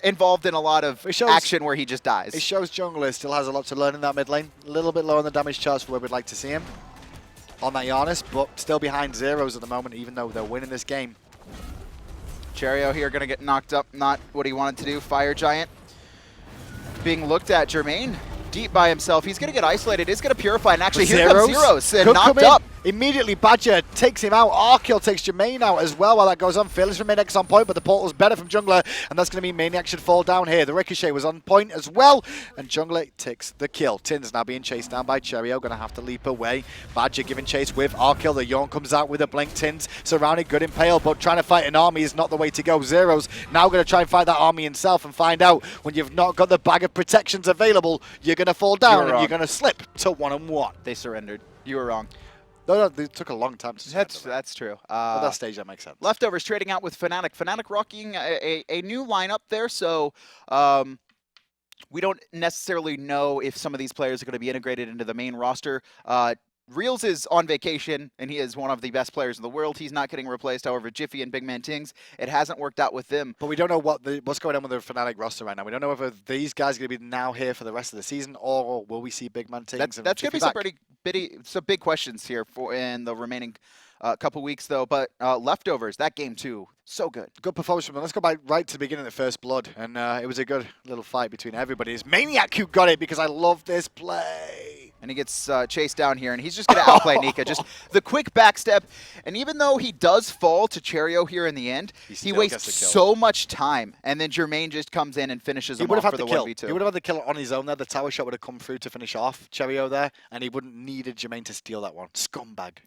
involved in a lot of action where he just dies. It shows Jungler still has a lot to learn in that mid lane. A little bit low on the damage charts for where we'd like to see him on that Janus, but still behind Zyrhoes at the moment, even though they're winning this game. Cherryo here going to get knocked up. Not what he wanted to do. Fire Giant being looked at. Jermain deep by himself. He's going to get isolated. He's going to purify. And actually, here comes Zyrhoes and knocked up. Immediately, Badgah takes him out. Arkkyl takes Jermain out as well while that goes on. Fearless from maniaKK's on point, but the portal's better from Jungler, and that's going to mean maniaKK should fall down here. The Ricochet was on point as well, and Jungler takes the kill. Tynz now being chased down by Cherryo, going to have to leap away. Badgah giving chase with Arkkyl. The Yawn comes out with a blink. Tynz surrounded, good impale, but trying to fight an army is not the way to go. Zyrhoes now going to try and fight that army himself and find out when you've not got the bag of protections available, you're going to fall down and you're going to slip to 1-on-1. They surrendered. You were wrong. No, it took a long time to surrender. That's true. At that stage, that makes sense. Leftovers trading out with FNATIC. FNATIC rocking a new lineup there, so we don't necessarily know if some of these players are going to be integrated into the main roster. Reels is on vacation, and he is one of the best players in the world. He's not getting replaced. However, Jiffy and Big Man Tynz, it hasn't worked out with them. But we don't know what's going on with the FNATIC roster right now. We don't know whether these guys are going to be now here for the rest of the season, or will we see Big Man Tynz That's going to be some big questions here in the remaining couple weeks, though. But leftovers, that game too, so good. Good performance from them. Let's go back right to the beginning of the first blood, and it was a good little fight between everybody. It's maniaKK who got it because I love this play. And he gets chased down here, and he's just going to outplay Nika. Just the quick backstep. And even though he does fall to Cherryo here in the end, he wastes so much time. And then Jermain just comes in and finishes him off for the 1v2. He would have had the kill on his own there. The tower shot would have come through to finish off Cherryo there, and he wouldn't needed Jermain to steal that one. Scumbag.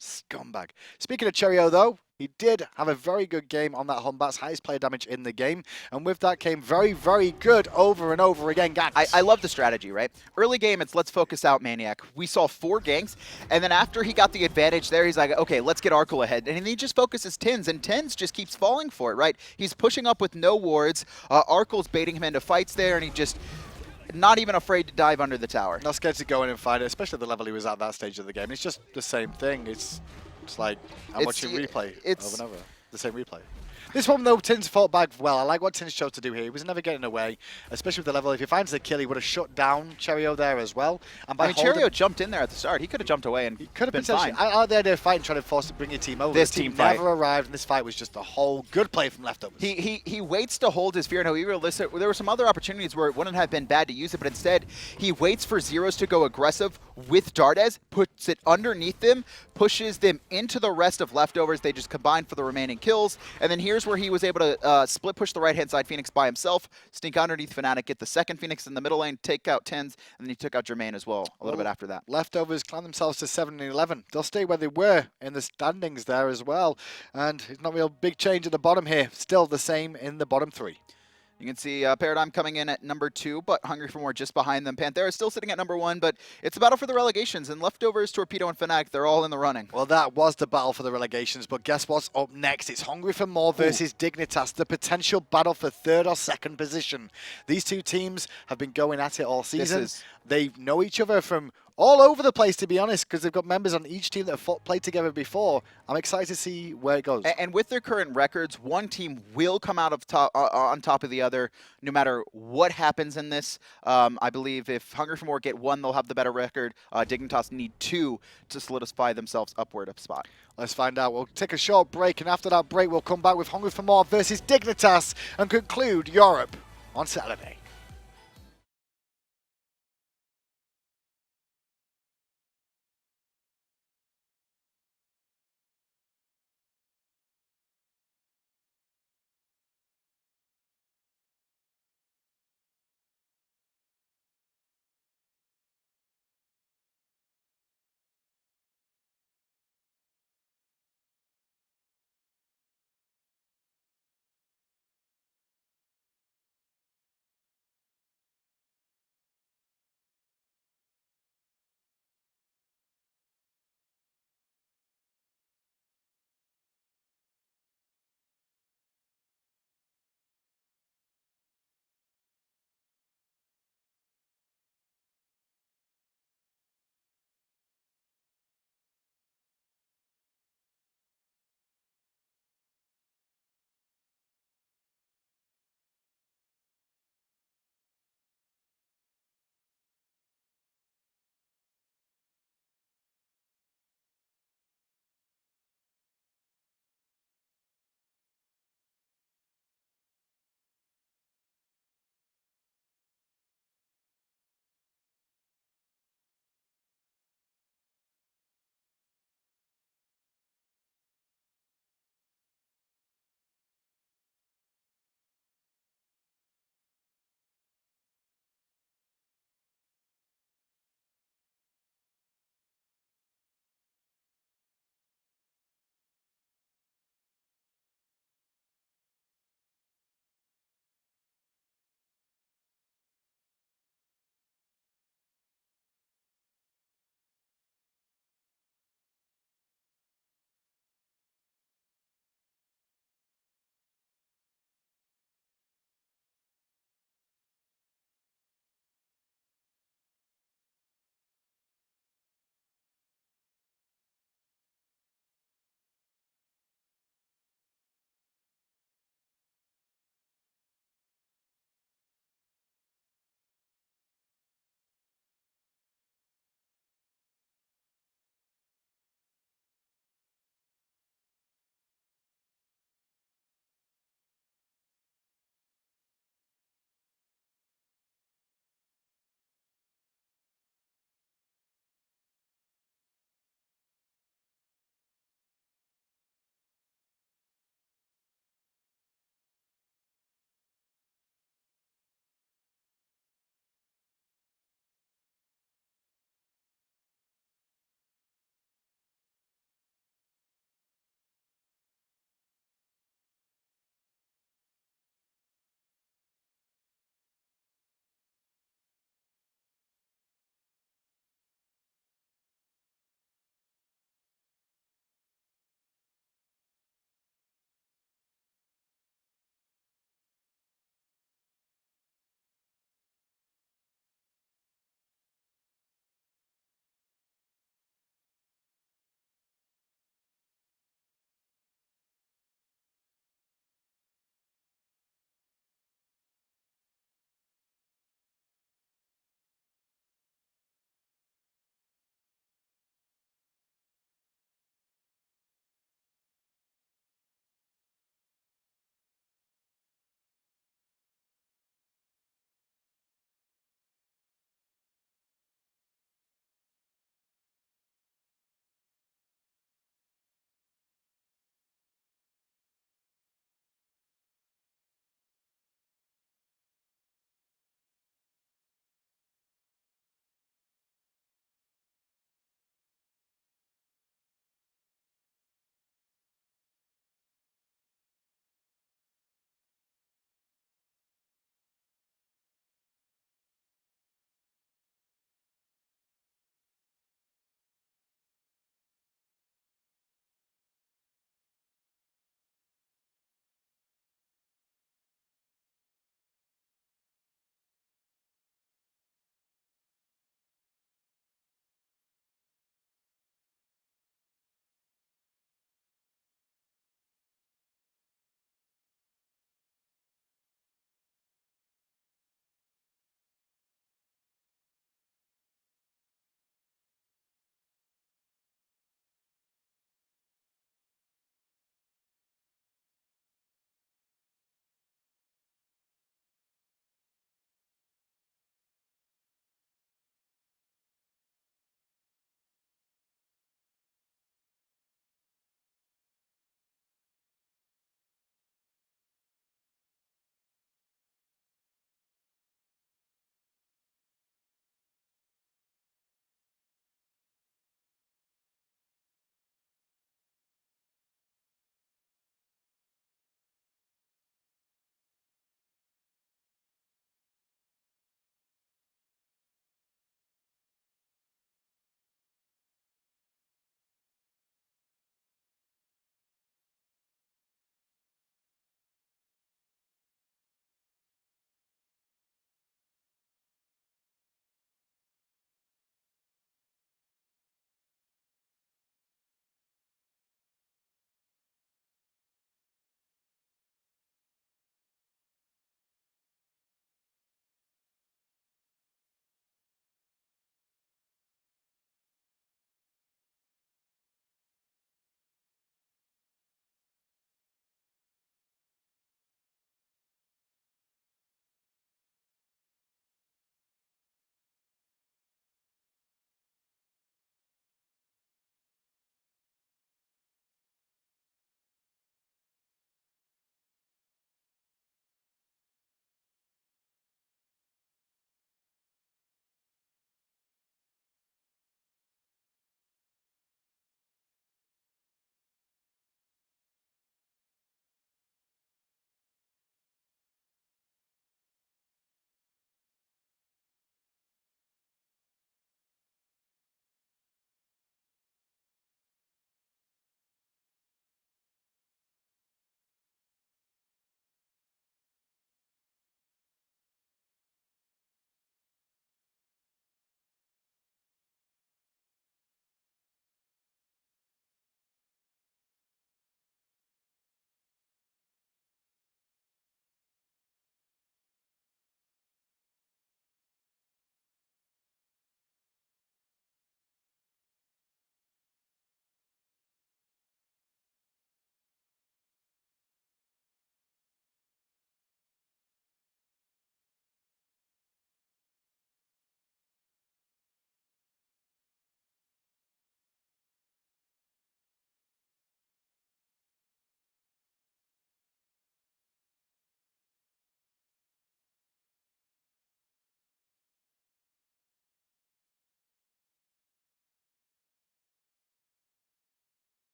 Scumbag. Speaking of Cherryo, though, he did have a very good game on that Humbat's highest player damage in the game, and with that came very, very good over and over again. I love the strategy, right? Early game, it's let's focus out maniaK. We saw 4 ganks, and then after he got the advantage there, he's like, okay, let's get Arkkyl ahead. And then he just focuses Tynz, and Tynz just keeps falling for it, right? He's pushing up with no wards. Arkyl's baiting him into fights there, and he just not even afraid to dive under the tower. Not scared to go in and fight it, especially at the level he was at that stage of the game. It's just the same thing. It's like I'm watching replay over and over. The same replay. This one, though, Tynz fought back well. I like what Tynz chose to do here. He was never getting away, especially with the level. If he finds the kill, he would have shut down Cherryo there as well. And by Cherryo jumped in there at the start. He could have jumped away and he could have been potentially. fine. I like the idea of fighting, trying to force to bring your team over. This the team fight never arrived, and this fight was just a whole good play from leftovers. He waits to hold his fear. No, he realistic. There were some other opportunities where it wouldn't have been bad to use it, but instead he waits for Zyrhoes to go aggressive with Dardez, puts it underneath them, pushes them into the rest of leftovers. They just combine for the remaining kills, and then here's where he was able to split push the right-hand side Phoenix by himself, sneak underneath FNATIC, get the second Phoenix in the middle lane, take out Tynz, and then he took out Jermain as well a little bit after that. Leftovers climb themselves to 7 and 11. They'll stay where they were in the standings there as well, and it's not a real big change at the bottom here. Still the same in the bottom 3. You can see Paradigm coming in at number 2, but Hungry for More just behind them. Panthera is still sitting at number 1, but it's a battle for the relegations, and Leftovers, Torpedo, and FNATIC, they're all in the running. Well, that was the battle for the relegations, but guess what's up next? It's Hungry for More versus Dignitas, the potential battle for 3rd or 2nd position. These two teams have been going at it all season. They know each other from all over the place, to be honest, because they've got members on each team that have played together before. I'm excited to see where it goes. And with their current records, one team will come out of on top of the other, no matter what happens in this. I believe if Hungry for More get 1, they'll have the better record. Dignitas need 2 to solidify themselves upward a spot. Let's find out. We'll take a short break, and after that break, we'll come back with Hungry for More versus Dignitas and conclude Europe on Saturday.